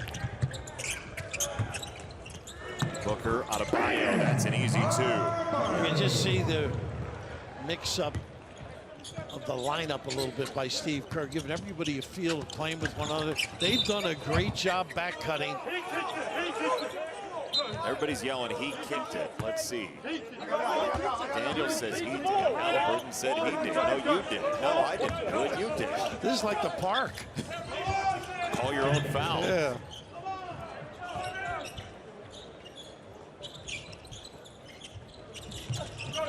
Booker, Adebayo, that's an easy 2. You can just see the mix-up of the lineup a little bit by Steve Kerr, giving everybody a feel of playing with one another. They've done a great job back cutting. Everybody's yelling, he kicked it. Let's see. Daniel says he did. Halliburton said he did. No, you did. No, I didn't do it. You did. This is like the park. Call your own foul. Yeah.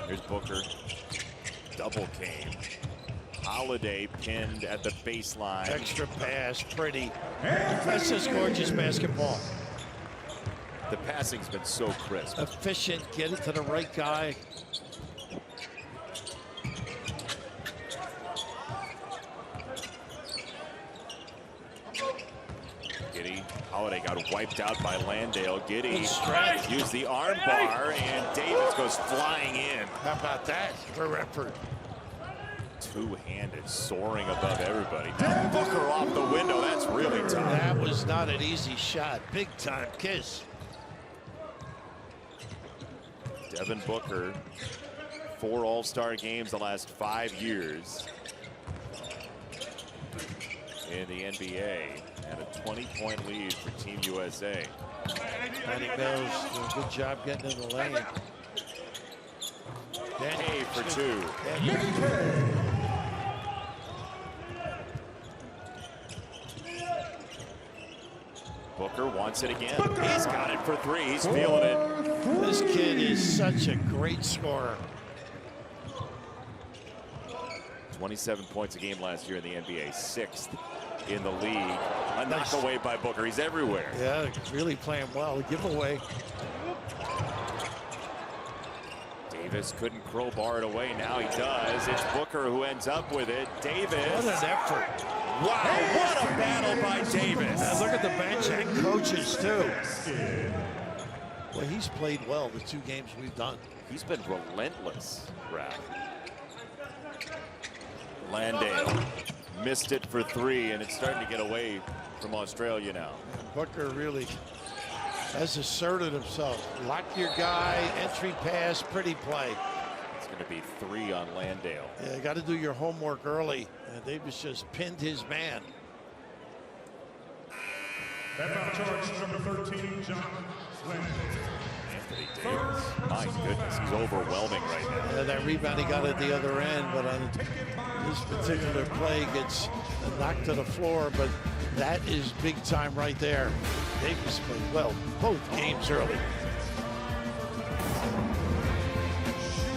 Here's Booker. Double came. Holiday pinned at the baseline. Extra pass, pretty. That's just gorgeous basketball. The passing's been so crisp. Efficient, get it to the right guy. Giddey, Holiday got wiped out by Landale. Giddey Strike. used the arm bar, and Davis goes flying in. How about that for effort? Two-handed, soaring above everybody. Now Booker off the window. That's really tough. That was not an easy shot. Big time kiss. Devin Booker, 4 All-Star games the last 5 years in the NBA, and a 20-point lead for Team USA. Patty Mills doing a good job getting in the lane. Hey for 2. Booker wants it again. He's got it for 3. He's feeling it. This kid is such a great scorer. 27 points a game last year in the NBA, 6th in the league. A knock away by Booker. He's everywhere. Yeah, really playing well. Giveaway. Davis couldn't crowbar it away. Now he does. It's Booker who ends up with it. Davis. What an effort. Wow, what a battle by Davis. And look at the bench and coaches, too. Well, he's played well the 2 games we've done. He's been relentless, Brad. Landale missed it for 3, and it's starting to get away from Australia now. And Booker really has asserted himself. Lock your guy, entry pass, pretty play. It's going to be 3 on Landale. Yeah, you got to do your homework early. And Davis just pinned his man. That foul charge, number 13, John Landale. Anthony Davis, my goodness, he's overwhelming right now. Yeah, that rebound he got at the other end, but on this particular play gets knocked to the floor, but that is big time right there. Davis played well both games early.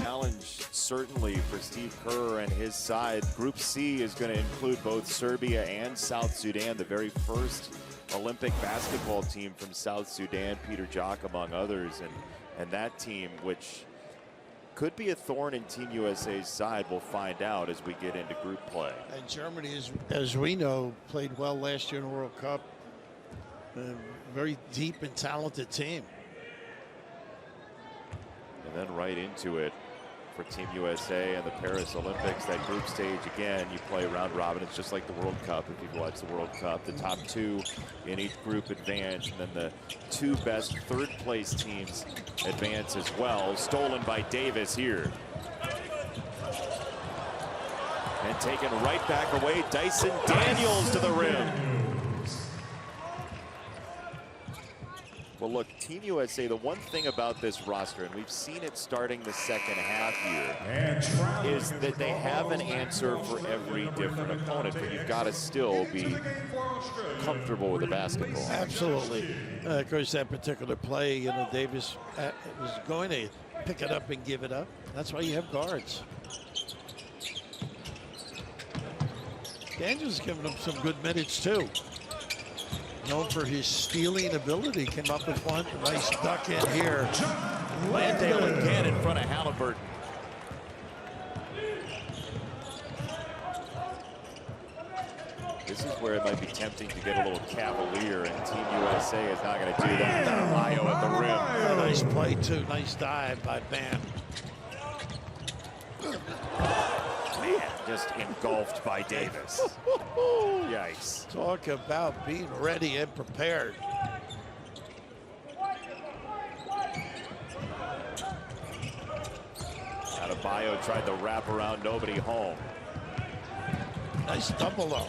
Challenge certainly for Steve Kerr and his side. Group C is going to include both Serbia and South Sudan, the very first Olympic basketball team from South Sudan, Peter Jock among others, and that team, which could be a thorn in Team USA's side, we'll find out as we get into group play. And Germany, as we know, played well last year in the World Cup. A very deep and talented team. And then right into it for Team USA and the Paris Olympics. That group stage, again, you play round robin. It's just like the World Cup. If you've watched the World Cup, the top 2 in each group advance, and then the 2 best third-place teams advance as well. Stolen by Davis here. And taken right back away. Dyson Daniels to the rim. Well, look, Team USA, the one thing about this roster, and we've seen it starting the second half here, is that they have an answer for every different opponent, but you've got to still be comfortable with the basketball. Absolutely. Of course, that particular play, you know, Davis was going to pick it up and give it up. That's why you have guards. Daniels giving him some good minutes, too. Known for his stealing ability, came up with one. Nice duck in here. Landale again in front of Halliburton. This is where it might be tempting to get a little cavalier, and Team USA is not going to do that. Mayo at the rim. Nice play, too. Nice dive by Bam. Man, just engulfed by Davis. Yikes. Talk about being ready and prepared. Adebayo tried the wrap around, nobody home. Nice double though.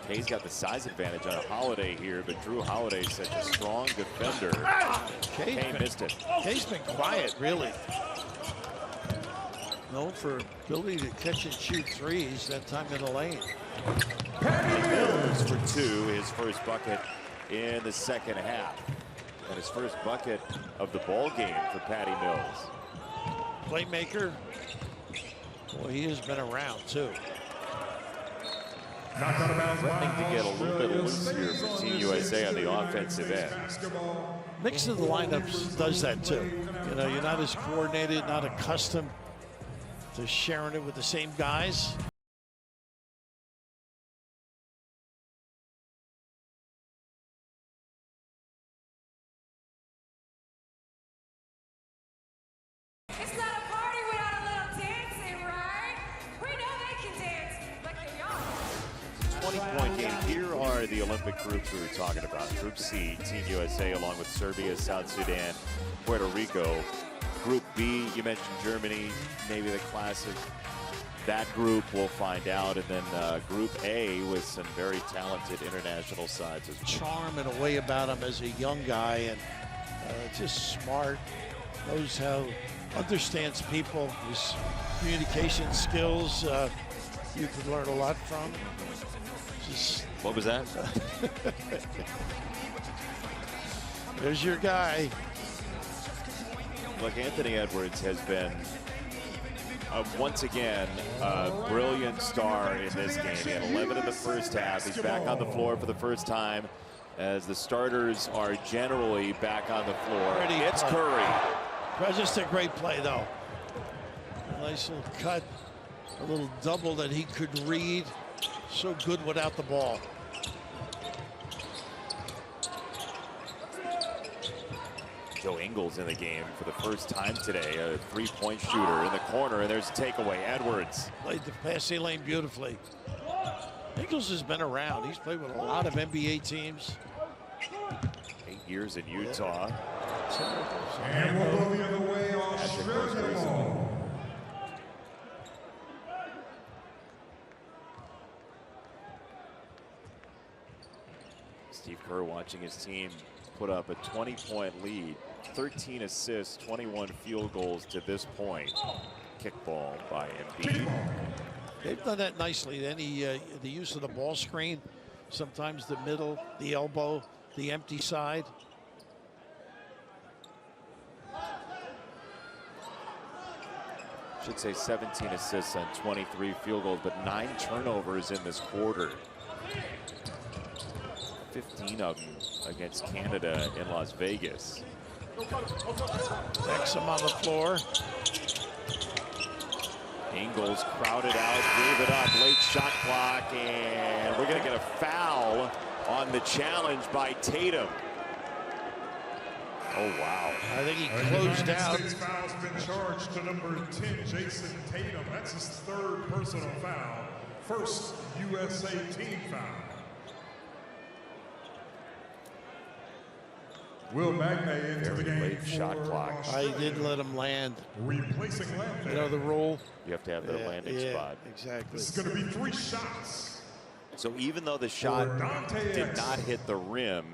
Kay's got the size advantage on a Holiday here, but Drew Holiday's such a strong defender. Kay missed it. Kay's been quiet, really. Known for ability to catch and shoot threes, that time in the lane. Mills for two, his first bucket in the second half. And his first bucket of the ball game for Patty Mills. Playmaker. Boy, he has been around, too. Threatening to get a little bit loose here for Team USA on the offensive end. Mix of the lineups does that, too. You know, you're not as coordinated, not accustomed to sharing it with the same guys. It's not a party without a little dancing, right? We know they can dance. Look at y'all. 20-point game. Here are the Olympic groups we were talking about. Group C, Team USA, along with Serbia, South Sudan, Puerto Rico. Group B, you mentioned Germany, maybe the classic. That group we'll find out. And then Group A with some very talented international sides as well. Charm and a way about him as a young guy, and just smart, knows how, understands people, his communication skills, you could learn a lot from. Just, what was that? there's your guy. Look, Anthony Edwards has been, once again, a brilliant star in this game. He had 11 in the first half. He's back on the floor for the first time as the starters are generally back on the floor. It's Curry. Just a great play, though. Nice little cut, a little double that he could read. So good without the ball. Joe Ingles in the game for the first time today. A three-point shooter in the corner, and there's a takeaway. Edwards. Played the passing lane beautifully. Ingles has been around. He's played with a lot of NBA teams. 8 years in Utah. And we'll go the other way, Australia. Steve Kerr watching his team put up a 20-point lead, 13 assists, 21 field goals to this point. Kickball by Embiid. They've done that nicely. The use of the ball screen, sometimes the middle, the elbow, the empty side. Should say 17 assists on 23 field goals, but 9 turnovers in this quarter. 15 of them against Canada in Las Vegas. Exum on the floor. Ingles crowded out, gave it up, late shot clock, and we're going to get a foul on the challenge by Tatum. Oh, wow. I think he closed out. United States foul's been charged to number 10, Jason Tatum. That's his third personal foul. First USA team foul. Will Magnay into the game late shot for clock. I didn't let him land. replacing You know Landale. the rule? You have to have the landing spot. Exactly. This is going to be 3 shots. So even though the shot did not hit the rim,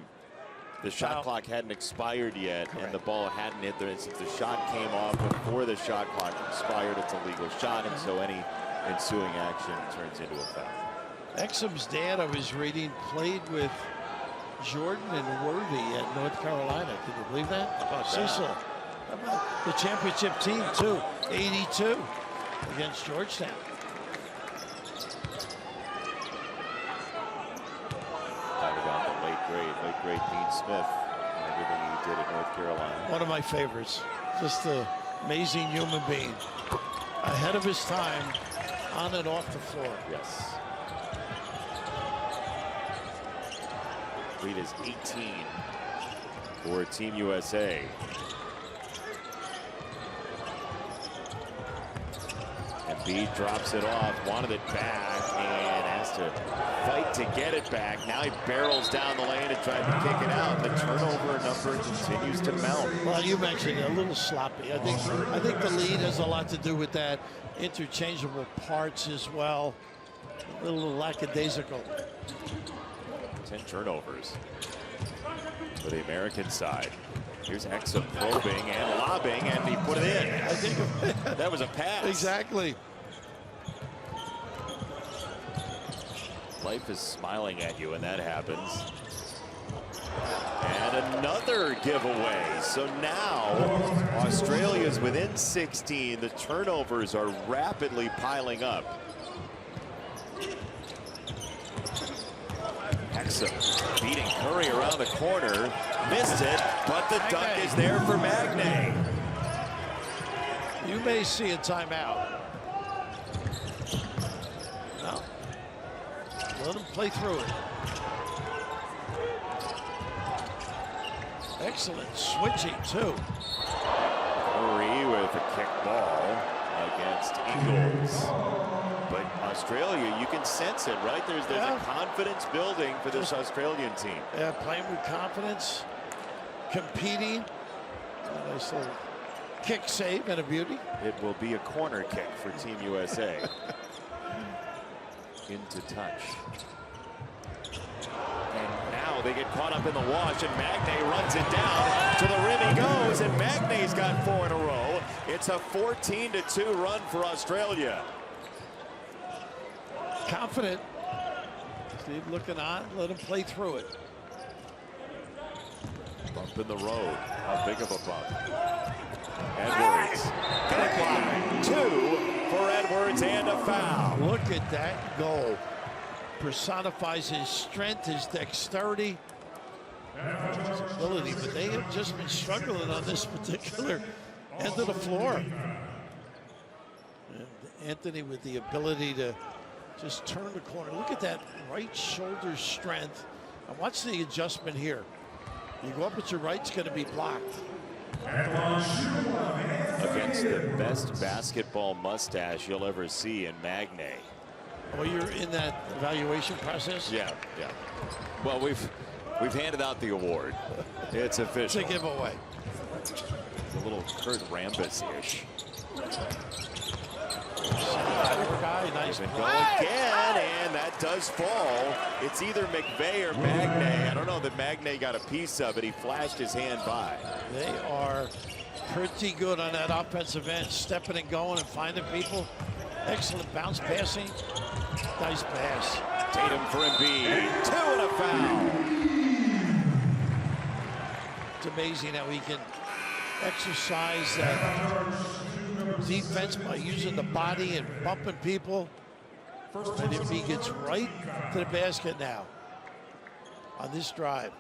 the shot clock hadn't expired yet, and the ball hadn't hit the, since the shot came off before the shot clock expired, it's a legal shot, and so any ensuing action turns into a foul. Exum's dad, I was reading, played with Jordan and Worthy at North Carolina. Can you believe that? How about Cecil? How about the championship team, too? 82 against Georgetown. Talk about the late great Dean Smith and everything he did at North Carolina. One of my favorites. Just an amazing human being. Ahead of his time, on and off the floor. Yes. Lead is 18 for Team USA. Embiid drops it off, wanted it back, and has to fight to get it back. Now he barrels down the lane and tries to kick it out. The turnover number continues to mount. Well, you mentioned it, a little sloppy. I think the lead has a lot to do with that. Interchangeable parts as well. A little lackadaisical. 10 turnovers for the American side. Here's Exum probing and lobbing, and he put it in. I think That was a pass. exactly. Life is smiling at you when that happens. And another giveaway. So now Australia's within 16. The turnovers are rapidly piling up. Exum beating Curry around the corner. Missed it, but the dunk is there for Magnay. You may see a timeout. No. Let him play through it. Excellent switching, too. Curry with a kick ball against Ingles. But Australia, you can sense it, right? There's a confidence building for this Australian team. Yeah, playing with confidence, competing. A nice little kick save and a beauty. It will be a corner kick for Team USA. Into touch. And now they get caught up in the wash, and Magnay runs it down. To the rim he goes, and Magnay's got 4 in a row. It's a 14-2 run for Australia. Confident. Steve looking on, let him play through it. Bump in the road. How big of a bump? Edwards. Got by 2 for Edwards and a foul. Look at that goal. Personifies his strength, his dexterity, his ability, but they have just been struggling on this particular end of the floor. And Anthony with the ability to just turn the corner. Look at that right shoulder strength. And watch the adjustment here. You go up with your right, it's going to be blocked. Against the best basketball mustache you'll ever see in Magnay. Oh, you're in that evaluation process? Yeah. Well, we've handed out the award. It's official. It's a giveaway. It's a little Kurt Rambis-ish. Guy, nice Go again, and that does fall. It's either McVeigh or Magnay. I don't know that Magnay got a piece of it. He flashed his hand by. They are pretty good on that offensive end, stepping and going and finding people. Excellent bounce passing. Nice pass. Tatum for Embiid. 2 and a foul. It's amazing how he can exercise that defense by using the body and bumping people. And if he gets right to the basket now on this drive,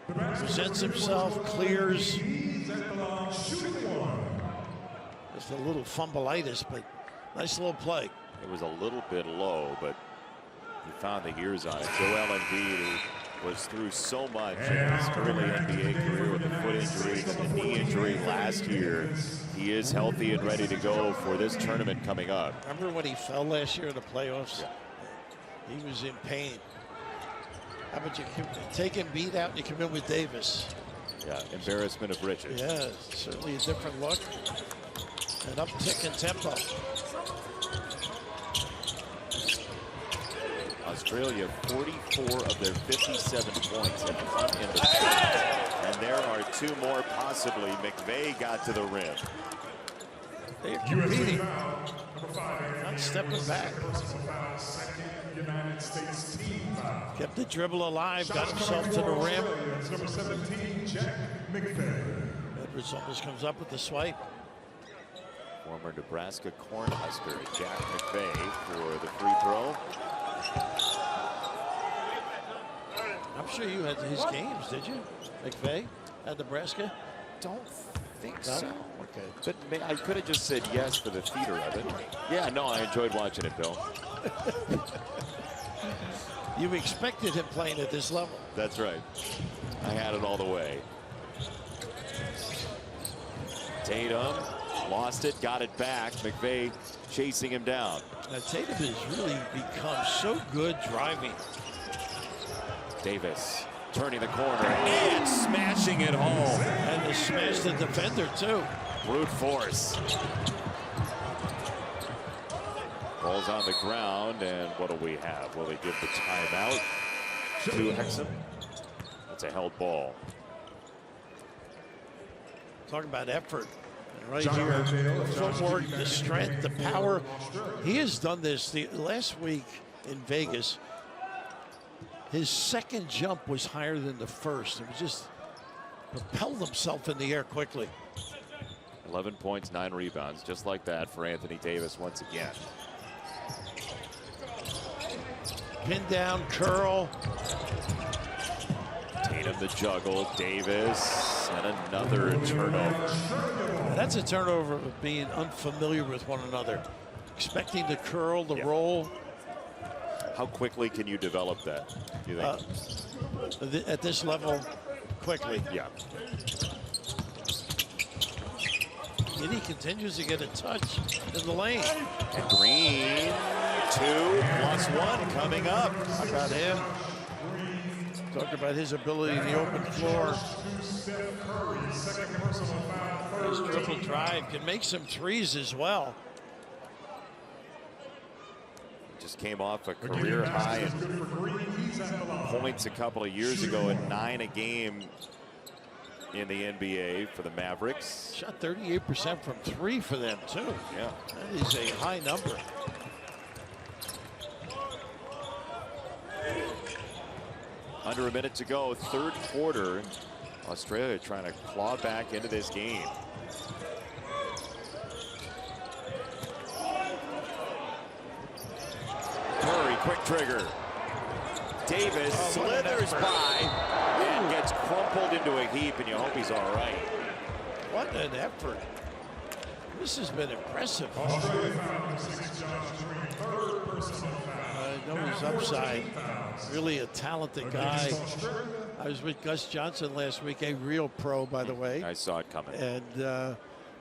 presents himself, clears. Just a little fumbleitis, but nice little play. It was a little bit low, but he found the ears on it. Joel Embiid, who was through so much in his early NBA career with the foot injury and the knee injury last year. He is healthy and ready to go for this tournament coming up. Remember when he fell last year in the playoffs? Yeah. He was in pain. How about you take Embiid out and you come in with Davis? Yeah, embarrassment of riches. Yeah, certainly a different look. An uptick in tempo. Australia, 44 of their 57 points have come in the paint. And there are 2 more possibly. McVeigh got to the rim. They're USA competing, foul, number 5. not stepping back. Personal foul, second United States team foul. Kept the dribble alive, got Shots himself coming to the for rim. Australia. It's number 17, Jack McVeigh. Edwards almost comes up with the swipe. Former Nebraska Cornhusker Jack McVeigh for the free throw. I'm sure you had his games, did you? McVeigh at Nebraska? Don't think No? so. Okay. But I could have just said yes for the theater of it. Yeah, no, I enjoyed watching it, Bill. You expected him playing at this level. That's right. I had it all the way. Tatum lost it, got it back. McVeigh chasing him down. Now, Tatum has really become so good driving. Davis turning the corner and smashing it home. And he smashed the defender, too. Brute force. Ball's on the ground, and what do we have? Will they give the timeout to Hexham? That's a held ball. Talking about effort. And right here, the footwork, the strength, the power. He has done this the last week in Vegas. His second jump was higher than the first. It was just propelled himself in the air quickly. 11 points, 9 rebounds, just like that for Anthony Davis once again. Pin down, curl. Tatum the juggle, Davis, and another turnover. That's a turnover of being unfamiliar with one another. Expecting the curl, the roll. How quickly can you develop that, you think? At this level, quickly. Yeah. And he continues to get a touch in the lane. And Green, 2+1 coming up. How about him? Talk about his ability in the open floor. His triple drive can make some threes as well. Just came off a career high in points a couple of years ago at 9 a game in the NBA for the Mavericks. Shot 38% from 3 for them, too. Yeah. That is a high number. Under a minute to go, third quarter. Australia trying to claw back into this game. Curry, quick trigger. Davis slithers by and gets crumpled into a heap, and you hope he's all right. What an effort. This has been impressive. I know he's upside. Really a talented guy. I was with Gus Johnson last week, a real pro, by the way. I saw it coming. And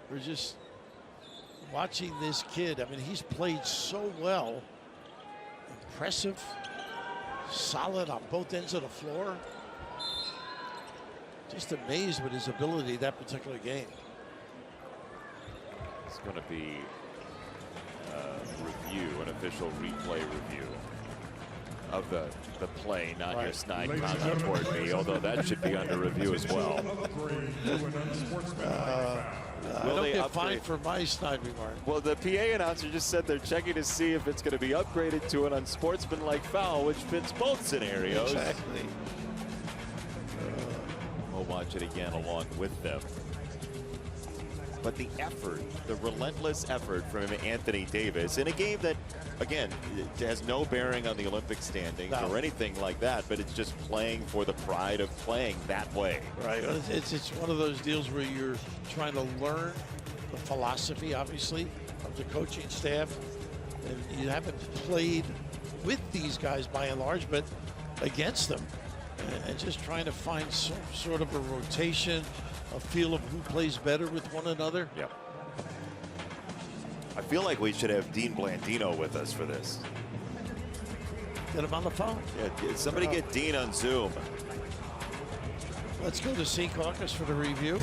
we're just watching this kid. I mean, he's played so well. Impressive. Solid on both ends of the floor. Just amazed with his ability that particular game. It's going to be an official replay review of the play, not your snide comment toward me, although that should be under review as well. I don't get fined for my snide remark. Well, the PA announcer just said they're checking to see if it's going to be upgraded to an unsportsmanlike foul, which fits both scenarios. Exactly. We'll watch it again along with them. But the effort, the relentless effort from Anthony Davis in a game that, again, it has no bearing on the Olympic standings or anything like that, but it's just playing for the pride of playing that way. Right. It's one of those deals where you're trying to learn the philosophy, obviously, of the coaching staff. And you haven't played with these guys by and large, but against them. And just trying to find some sort of a rotation, a feel of who plays better with one another. Yeah. I feel like we should have Dean Blandino with us for this. Get him on the phone. Yeah, somebody get Dean on Zoom. Let's go to Sea Caucus for the review.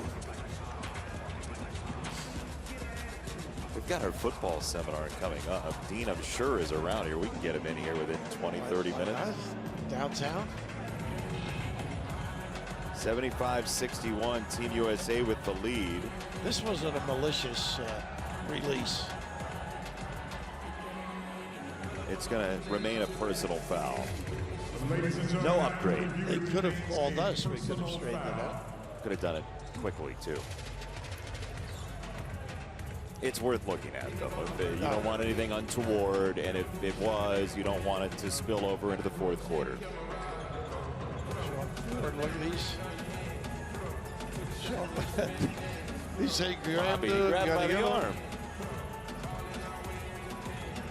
got our football seminar coming up. Dean, I'm sure, is around here. We can get him in here within 20, 30 minutes. Downtown. 75-61, Team USA with the lead. This wasn't a malicious release. It's going to remain a personal foul. Ladies and No gentlemen, upgrade. They could have called us. We could have straightened it out. Could have done it quickly, too. It's worth looking at, though. If you don't want anything untoward, and if it was, you don't want it to spill over into the fourth quarter. Look at these. He said, Bobby grabbed by the arm.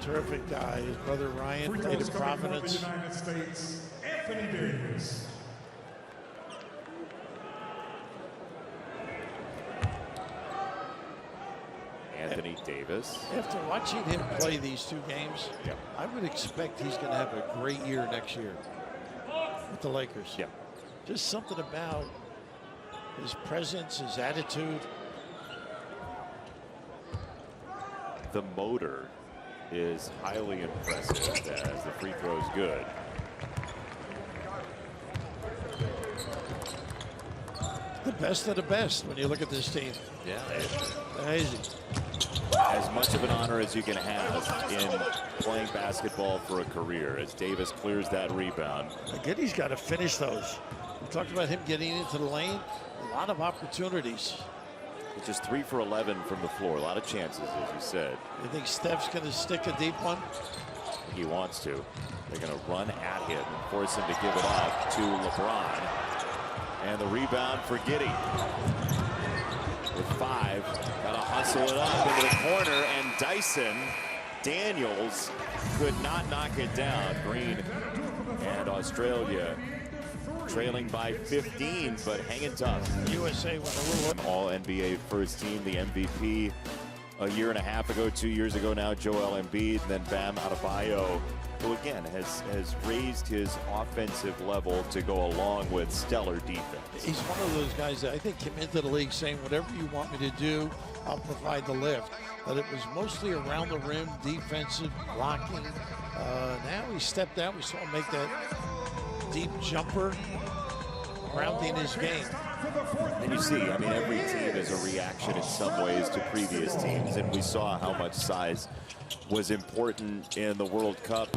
Terrific guy. His brother Ryan free played throws in coming for the Providence. United States, Anthony Davis. Anthony Davis. After watching him play these two games, Yeah. I would expect he's going to have a great year next year with the Lakers. Yeah. Just something about his presence, his attitude. The motor is highly impressive as the free throw is good. The best of the best when you look at this team. Yeah. Amazing. As much of an honor as you can have in playing basketball for a career, as Davis clears that rebound. Again, he's got to finish those. We talked about him getting into the lane. A lot of opportunities. It's just 3 for 11 from the floor. A lot of chances, as you said. You think Steph's going to stick a deep one? He wants to. They're going to run at him and force him to give it up to LeBron. And the rebound for Giddey. With 5, got to hustle it up into the corner, and Dyson Daniels could not knock it down. Green and Australia trailing by 15, but hanging tough. USA went a little. All NBA first team, the MVP a year and a half ago, 2 years ago now, Joel Embiid, and then Bam Adebayo, who again has raised his offensive level to go along with stellar defense. He's one of those guys that I think came into the league saying, whatever you want me to do, I'll provide the lift. But it was mostly around the rim, defensive, blocking. Now he stepped out. We saw him make that deep jumper, rounding his game. And you see, I mean, every team is a reaction in some ways to previous teams, and we saw how much size was important in the World Cup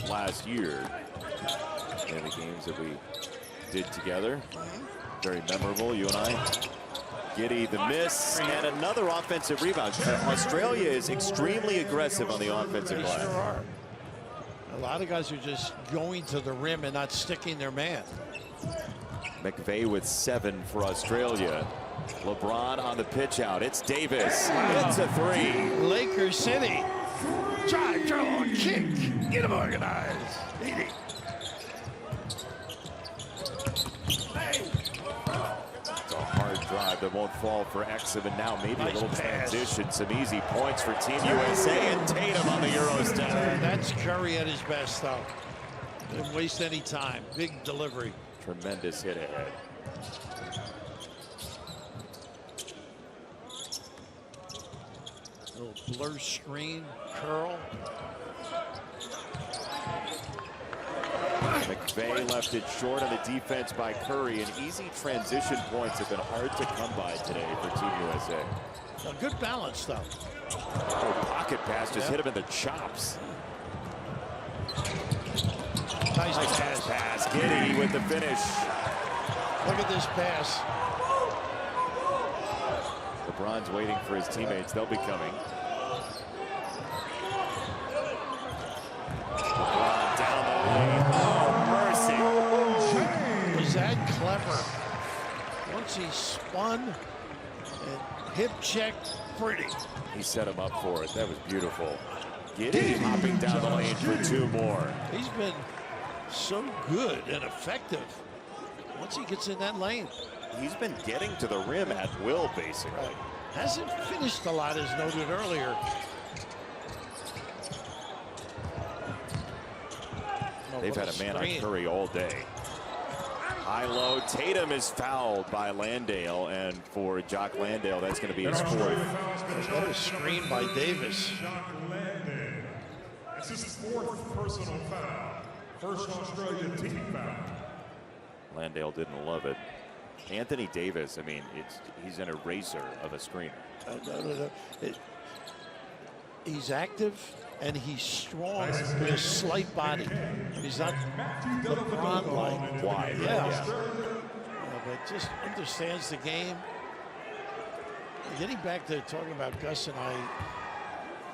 last year. In the games that we did together, very memorable, you and I. Giddey the miss, and another offensive rebound. Australia is extremely aggressive on the offensive They glass. sure are. A lot of guys are just going to the rim and not sticking their man. McVeigh with 7 for Australia. LeBron on the pitch out. It's Davis. It's a 3. Lakers City. Drive, draw, kick. Get them organized. Easy. It's a hard drive that won't fall for Exum, and now maybe Nice a little pass. transition. Some easy points for Team USA, and Tatum on the Euro step. That's Curry at his best, though. Didn't waste any time. Big delivery. Tremendous hit ahead. Little blur screen, curl. McVeigh left it short on the defense by Curry, and easy transition points have been hard to come by today for Team USA. A good balance, though. Oh, pocket pass just hit him in the chops. Nice Nice pass. pass. Giddey with the finish. Look at this pass. LeBron's waiting for his teammates. They'll be coming. LeBron down the lane. Oh, mercy. Was that clever? Once he spun and hip checked, pretty. He set him up for it. That was beautiful. Giddey hopping down the lane for 2 more. He's been so good and effective once he gets in that lane. He's been getting to the rim at will, basically. Right. Hasn't finished a lot, as noted earlier. They've had a man on Curry all day. High-low. Tatum is fouled by Landale, and for Jock Landale, that's going to be his fourth. What a screen by Davis. Jock Landale. It's his fourth personal foul. First Australian team foul. Landale didn't love it. Anthony Davis, I mean, he's an eraser of a screener. No. He's active and he's strong with a slight body. He's not LeBron-like. Wide. Yeah. But just understands the game. Getting back to talking about Gus and I,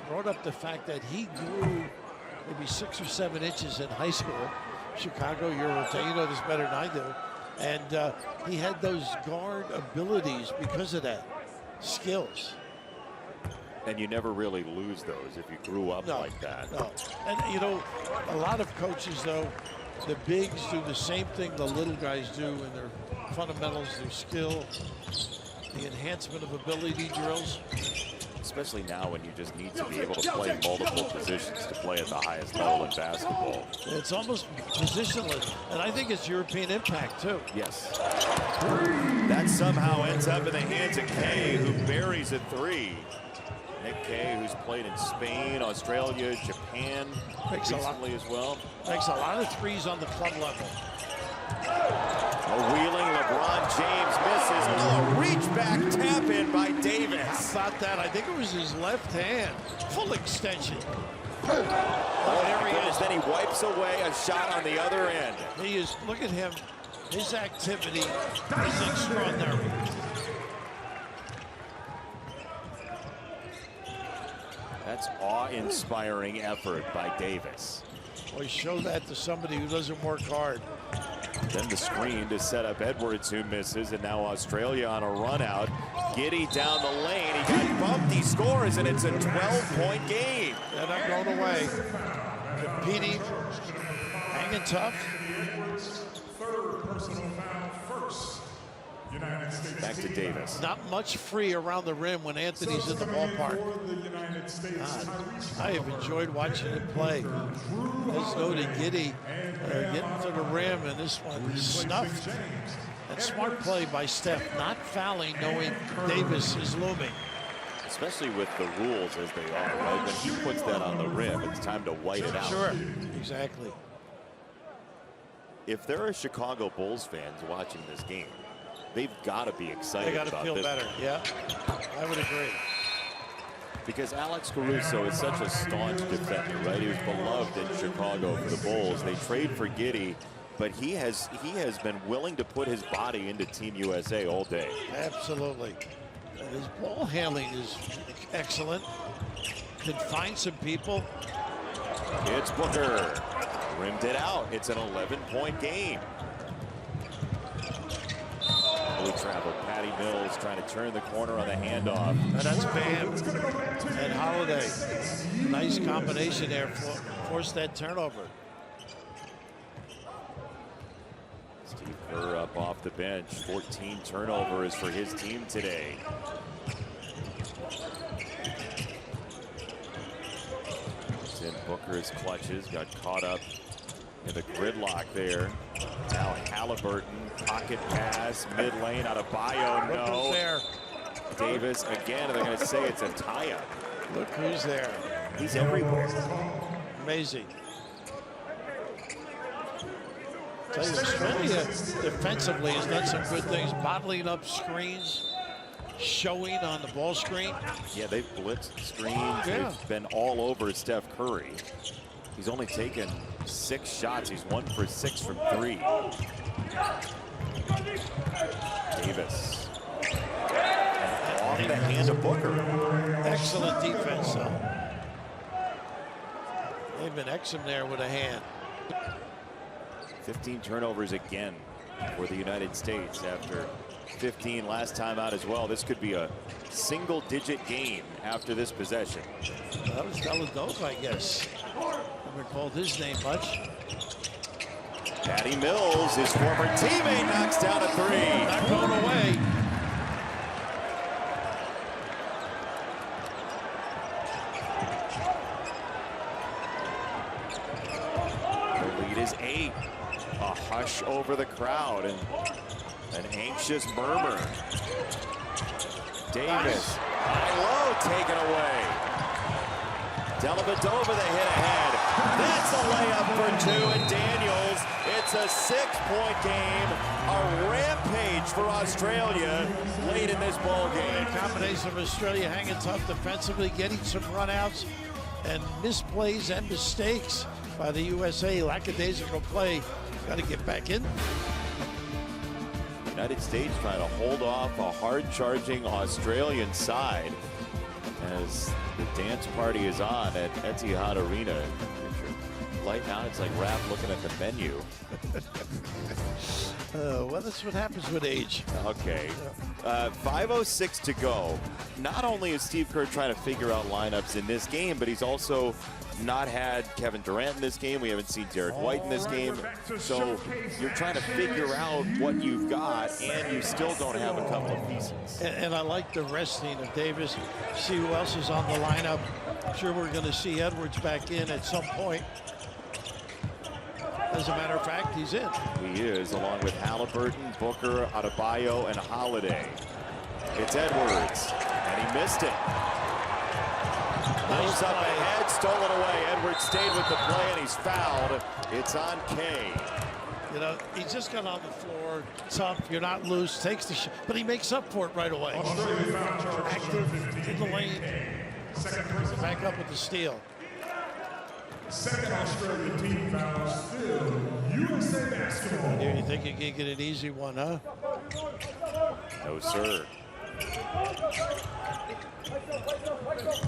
brought up the fact that he grew maybe 6 or 7 inches in high school. Chicago, you know this better than I do. And he had those guard abilities because of that. Skills. And you never really lose those if you grew up like that. No. And, you know, a lot of coaches, though, the bigs do the same thing the little guys do in their fundamentals, their skill, the enhancement of ability drills. Especially now when you just need to be able to play multiple positions to play at the highest level in basketball. It's almost positionless. And I think it's European impact, too. Yes. That somehow ends up in the hands of Kay, who buries a three. Nick Kay, who's played in Spain, Australia, Japan recently as well. Makes a lot of threes on the club level. A wheeling LeBron James misses. Oh, a reach back tap in by Davis. How about that? I think it was his left hand. Full extension. Oh, there he is. Then he wipes away a shot on the other end. He is, look at him. His activity is extraordinary. That's awe-inspiring effort by Davis. Well, show that to somebody who doesn't work hard. Then the screen to set up Edwards, who misses, and now Australia on a run out. Giddy down the lane. He got bumped. He scores, and it's a 12-point game. They're not going away. Competing, hanging tough. Third personal foul, first. United States Back to Davis. Not much free around the rim when Anthony's in the ballpark. I have enjoyed watching him play. Let's go to Giddy, getting to the rim, and this one is snuffed. And smart play by Steph, not fouling, knowing Davis is looming. Especially with the rules as they are, right? When he puts that on the rim, it's time to white it out. Sure, exactly. If there are Chicago Bulls fans watching this game, they've got to be excited They got to about feel this. better, yeah. I would agree. Because Alex Caruso is such a staunch defender, right? He was beloved in Chicago for the Bulls. They trade for Giddy, but he has been willing to put his body into Team USA all day. Absolutely. And his ball handling is excellent. Can find some people. It's Booker. Rimmed it out. It's an 11-point game. Fully traveled. Patty Mills trying to turn the corner on the handoff. And that's Bam and Holiday. Nice combination there. Forced that turnover. Steve Kerr up off the bench. 14 turnovers for his team today. It's in Booker's clutches. Got caught up in the gridlock there. Now Halliburton, pocket pass, mid lane out of Bio. Look who's No. there. Davis again, and they're going to say it's a tie-up. Look who's there. He's everywhere. Amazing. Tell you, Australia defensively has done some good things, bottling up screens, showing on the ball screen. Yeah, they've blitzed screens. Yeah. They've been all over Steph Curry. He's only taken 6 shots. He's 1 for 6 from 3. Davis. Off the hand of Booker. Excellent defense, though. They've been Exum there with a hand. 15 turnovers again for the United States after 15 last time out as well. This could be a single-digit game after this possession. That was Dellavedova, I guess. Never called his name much. Patty Mills, his former teammate, knocks down a 3. Not going away. The lead is 8. A hush over the crowd and an anxious murmur. Davis, high-low, taken away. Dellavedova, the hit ahead. That's a layup for two, and Daniels, it's a 6-point game. A rampage for Australia late in this ball game. A combination of Australia hanging tough defensively, getting some runouts, and misplays and mistakes by the USA. Lackadaisical play. Got to get back in. United States trying to hold off a hard-charging Australian side as the dance party is on at Etihad Arena. Light now, it's like Raph looking at the menu. Well, that's what happens with age. Okay. 5:06 to go. Not only is Steve Kerr trying to figure out lineups in this game, but he's also not had Kevin Durant in this game. We haven't seen Derek White in this game. So you're trying to figure out what you've got, and you still don't have a couple of pieces. And I like the resting of Davis. See who else is on the lineup. I'm sure we're going to see Edwards back in at some point. As a matter of fact, he's in. He is, along with Halliburton, Booker, Adebayo, and Holiday. It's Edwards, and he missed it. Moves up ahead, stolen away. Edwards stayed with the play, and he's fouled. It's on Kay. You know, he just got on the floor, tough, you're not loose, takes the shot, but he makes up for it right away. Active in the lane, back up with the steal. Second Australian team foul, still USA basketball. Here, you think you can get an easy one, huh? No, sir.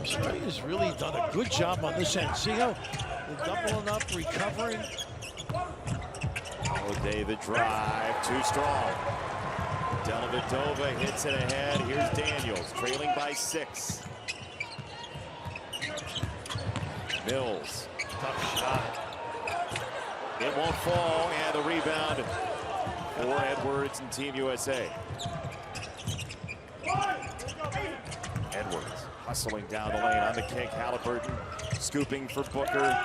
Australia's really done a good job on this end. See how they're doubling up, recovering. Oh, David drive, too strong. Dellavedova hits it ahead. Here's Daniels, trailing by 6. Mills. Tough shot. It won't fall, and the rebound for Edwards and Team USA. Edwards hustling down the lane on the kick. Halliburton scooping for Booker.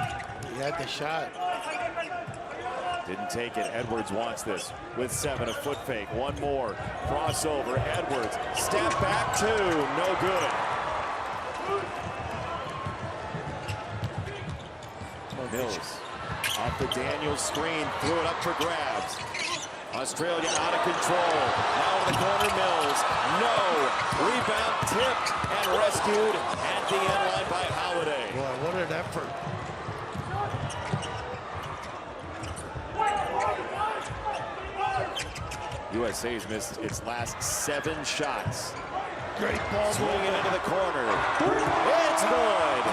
He had the shot. Didn't take it. Edwards wants this with 7. A foot fake. One more. Crossover. Edwards. Step back 2. No good. Mills off the Daniels screen. Threw it up for grabs. Australia out of control. Now in the corner, Mills. No. Rebound tipped and rescued at the end line by Holiday. Boy, what an effort. USA's missed its last 7 shots. Great ball. Swinging into the corner. It's good.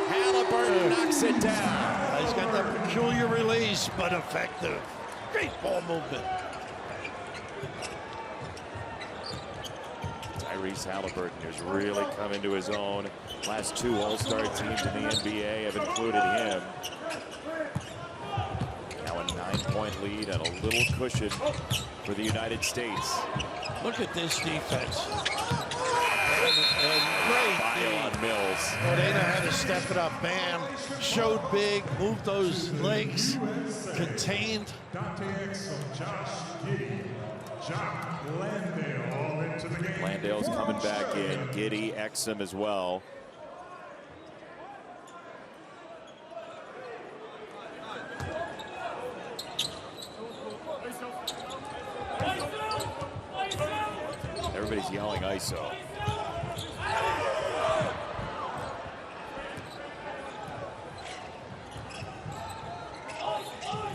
Halliburton knocks it down. He's got that peculiar release, but effective. Great ball movement. Tyrese Halliburton has really come into his own. Last 2 All-Star teams in the NBA have included him. Now a 9-point lead and a little cushion for the United States. Look at this defense. And great Bio on Mills. Oh, they know how to step it up. Bam. Showed big. Moved those legs. Contained. Dante Exum, Josh Giddey, Jock Landale all into the game. Landale's coming back in. Giddey, Exum as well. Everybody's yelling ISO.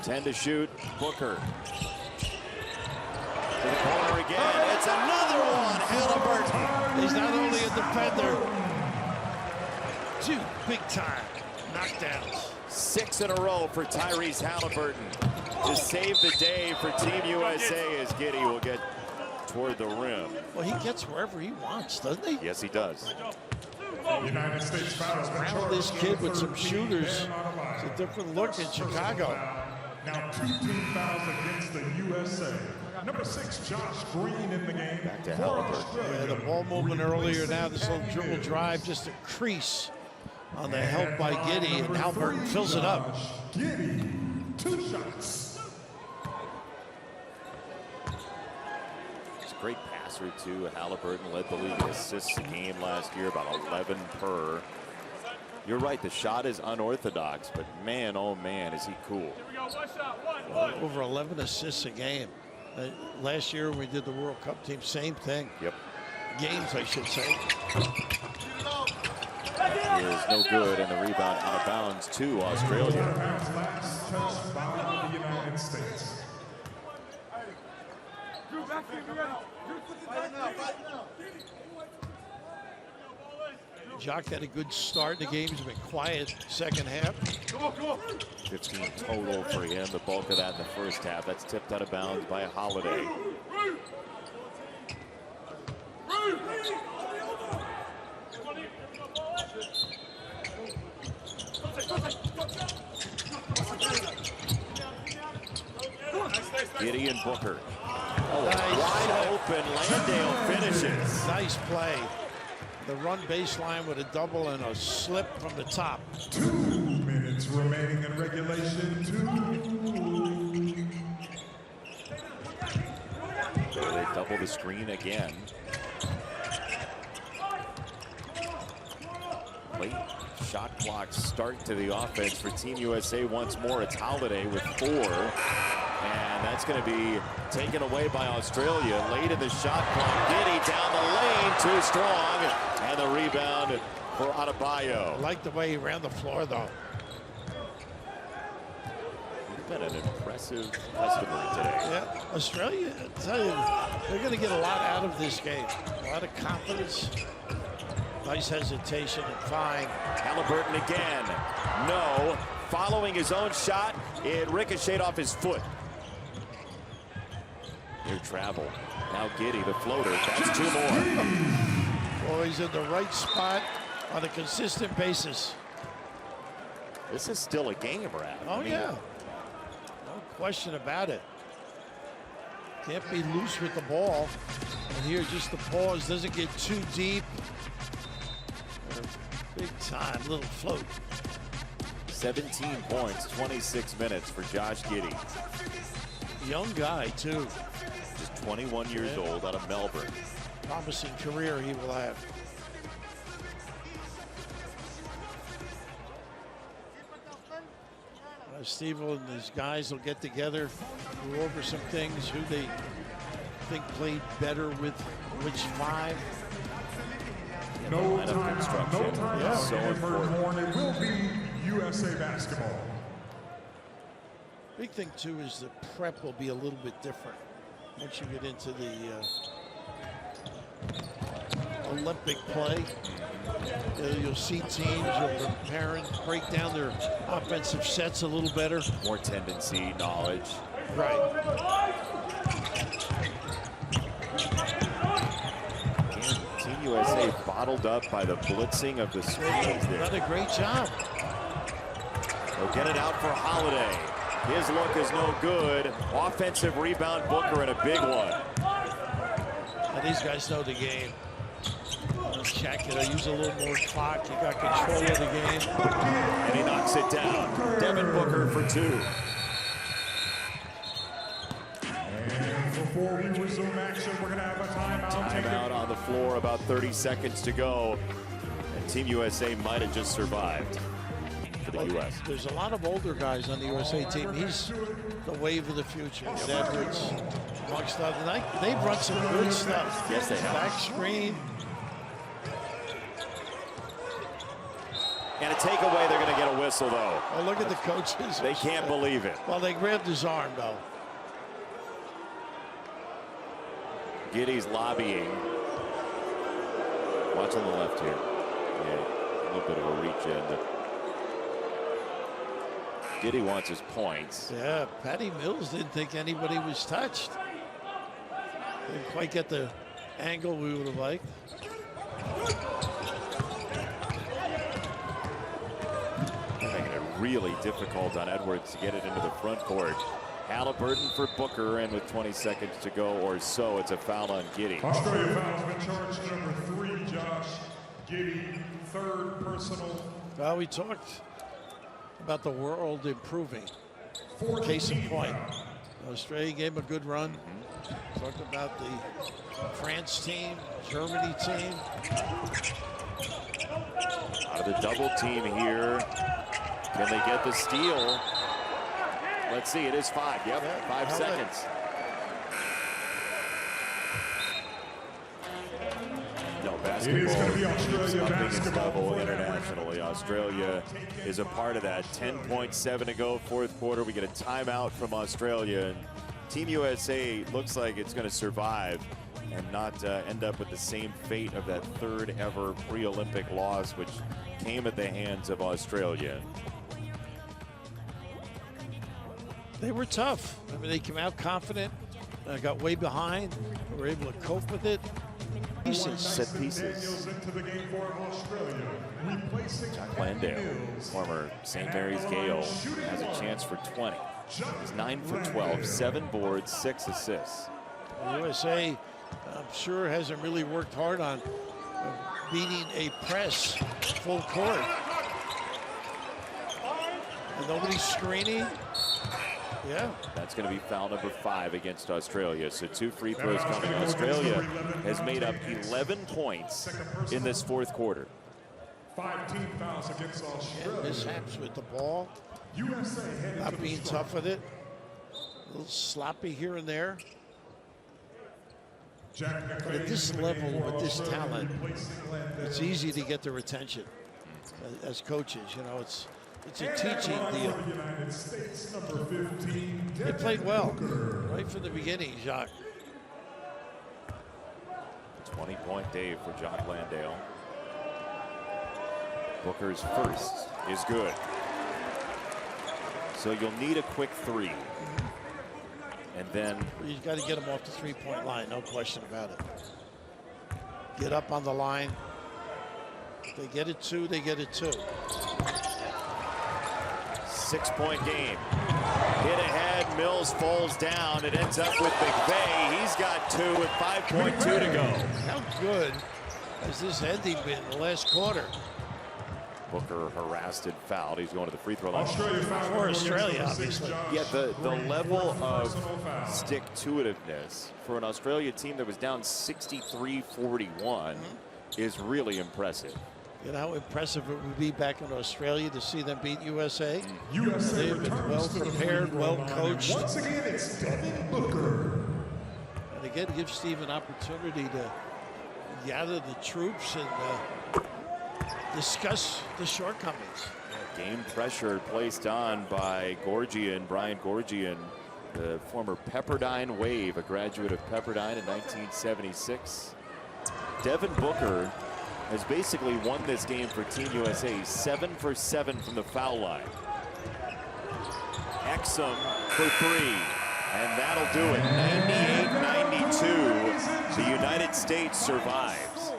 Ten to shoot. Booker. To the corner again. It's another one. Halliburton. He's not only a defender, 2 big-time knockdowns. 6 in a row for Tyrese Halliburton to save the day for Team USA as Giddey will get toward the rim. Well, he gets wherever he wants, doesn't he? Yes, he does. United States fouls. Surround this kid with some shooters. It's a different look in Chicago. Now 2 team fouls against the USA. Number 6, Josh Green in the game. Back to for Halliburton. Australia. Yeah, the ball movement earlier. Now this little dribble drive, just a crease on the help by Giddey, and Halliburton fills it up. Giddey, 2 shots. great passer too. Halliburton led the league in assists a game last year, about 11 per. You're right, the shot is unorthodox, but man, oh man, is he cool. Over 11 assists a game. Last year when we did the World Cup team, same thing. Yep. Games, I should say. Is no good, and the rebound out of bounds to Australia. Last touch by the United States. Jock had a good start in the game. He's been quiet second half. 15 total for him, the bulk of that in the first half. That's tipped out of bounds by Holiday. Gideon Booker. Oh, Nice. wide open. Landale finishes. Nice play. The run baseline with a double and a slip from the top. 2 minutes remaining in regulation. 2. They double the screen again. Late shot clock start to the offense for Team USA once more. It's Holiday with 4. And that's going to be taken away by Australia. Late in the shot clock. Giddy down the lane. Too strong. And the rebound for Adebayo. I like the way he ran the floor, though. He's been an impressive customer today. Yeah, Australia, I tell you, they're going to get a lot out of this game. A lot of confidence. Nice hesitation and fine. Halliburton again. No. Following his own shot, it ricocheted off his foot. Near travel. Now Giddy, the floater. That's 2 more. Well, he's in the right spot on a consistent basis. This is still a game, Brad. Oh, yeah. No question about it. Can't be loose with the ball. And here, just the pause doesn't get too deep. Big time, little float. 17 points, 26 minutes for Josh Giddy. Young guy, too. Just 21 years old out of Melbourne. Promising career he will have. Steve and his guys will get together, go over some things, who they think played better with which 5. No lineup timeout. construction. No timeout. Yeah, so And for important. Horn, it will be USA basketball. Big thing too is the prep will be a little bit different once you get into the Olympic play. You'll see teams will prepare and break down their offensive sets a little better. More tendency, knowledge. Right. Again, Team USA bottled up by the blitzing of the screens there. Done a great job. They'll get it out for Holiday. His look is no good. Offensive rebound, Booker, and a big one. And these guys know the game. Check it. I use a little more clock. You got control of the game. And he knocks it down. Devin Booker for 2. And before we resume action, we're going to have a timeout. Timeout on the floor, about 30 seconds to go. And Team USA might have just survived for the U.S. There's a lot of older guys on the USA team. He's the wave of the future. Edwards, amongst others. They've run some good stuff. Yes, they have. Back screen. And a takeaway, they're going to get a whistle, though. Oh, look at the coaches. They can't believe it. Well, they grabbed his arm, though. Giddy's lobbying. Watch on the left here. Yeah, a little bit of a reach in. But Giddy wants his points. Yeah, Patty Mills didn't think anybody was touched. Didn't quite get the angle we would have liked. Making it really difficult on Edwards to get it into the front court. Halliburton for Booker, and with 20 seconds to go or so, it's a foul on Giddy. Australia fouls been charged number 3, Josh Giddy, 3rd personal. Well, we talked about the world improving. Case in point, Australia gave him a good run. Talked about the France team, Germany team. Out of the double team here. Can they get the steal? Let's see, it is 5. Yep, 5 seconds. No, basketball keeps upping its level internationally. Australia is a part of that. 10.7 to go, fourth quarter. We get a timeout from Australia. And Team USA looks like it's going to survive and not end up with the same fate of that third ever pre-Olympic loss, which came at the hands of Australia. They were tough. I mean, they came out confident, got way behind, were able to cope with it. Set pieces. Jack Landale, former St. Mary's Gale, has a chance for 20. He's 9 for 12, 7 boards, 6 assists. The USA, I'm sure, hasn't really worked hard on beating a press full court. And nobody's screening. Yeah. That's going to be foul number 5 against Australia. So 2 free throws coming. Australia has made up 11 points in this fourth quarter. 5 team fouls against Australia. And mishaps with the ball. USA Not being tough with it. A little sloppy here and there. But at this level, with this talent, it's easy to get their attention as coaches. You know, it's a teaching deal. They played well right from the beginning, Jacques. 20-point day for Jack Landale. Booker's first is good. So you'll need a quick 3. And then You've got to get them off the three-point line, no question about it. Get up on the line. If they get it 2, they get it 2. 6-point game. Hit ahead, Mills falls down. It ends up with McVeigh. He's got 2 with 5.2 to go. How good has this ending been in the last quarter? Booker harassed and fouled. He's going to the free throw line. For Australia, obviously. Yeah, the level of stick-to-itiveness for an Australia team that was down 63-41 is really impressive. You know how impressive it would be back in Australia to see them beat USA? USA They've been well prepared, well coached. Once again, it's Devin Booker. And again, give Steve an opportunity to gather the troops and discuss the shortcomings. Game pressure placed on by Gorgian, Brian Gorgian, the former Pepperdine Wave, a graduate of Pepperdine in 1976. Devin Booker has basically won this game for Team USA. 7 for 7 from the foul line. Exum for 3, and that'll do it. 98-92. The United States survives.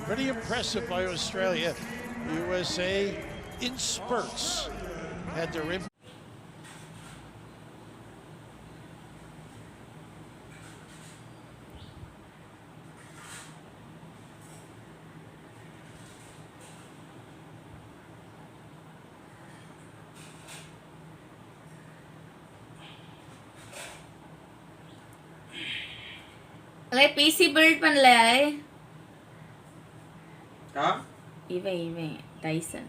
Pretty impressive by Australia. USA in spurts had their impact. like PC build பண்ணல இவன் Tyson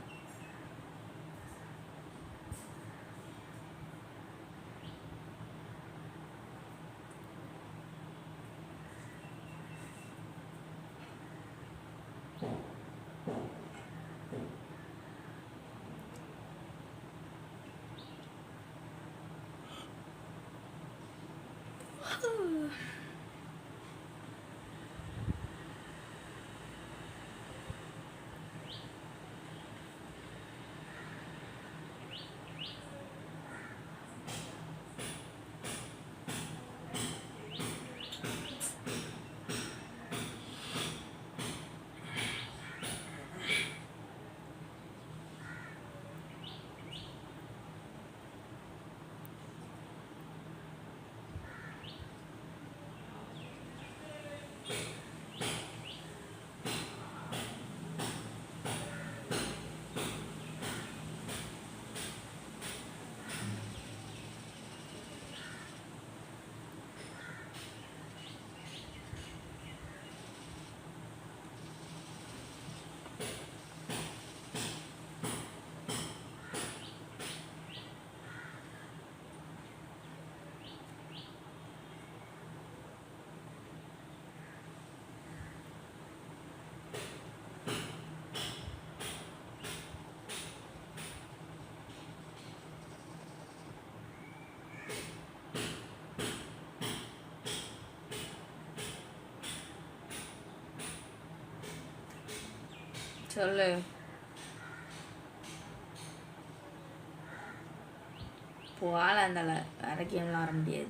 சொல்லு. போல அந்தால வேற கேம்லாம் ஆட முடியாது.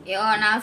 யோ நான்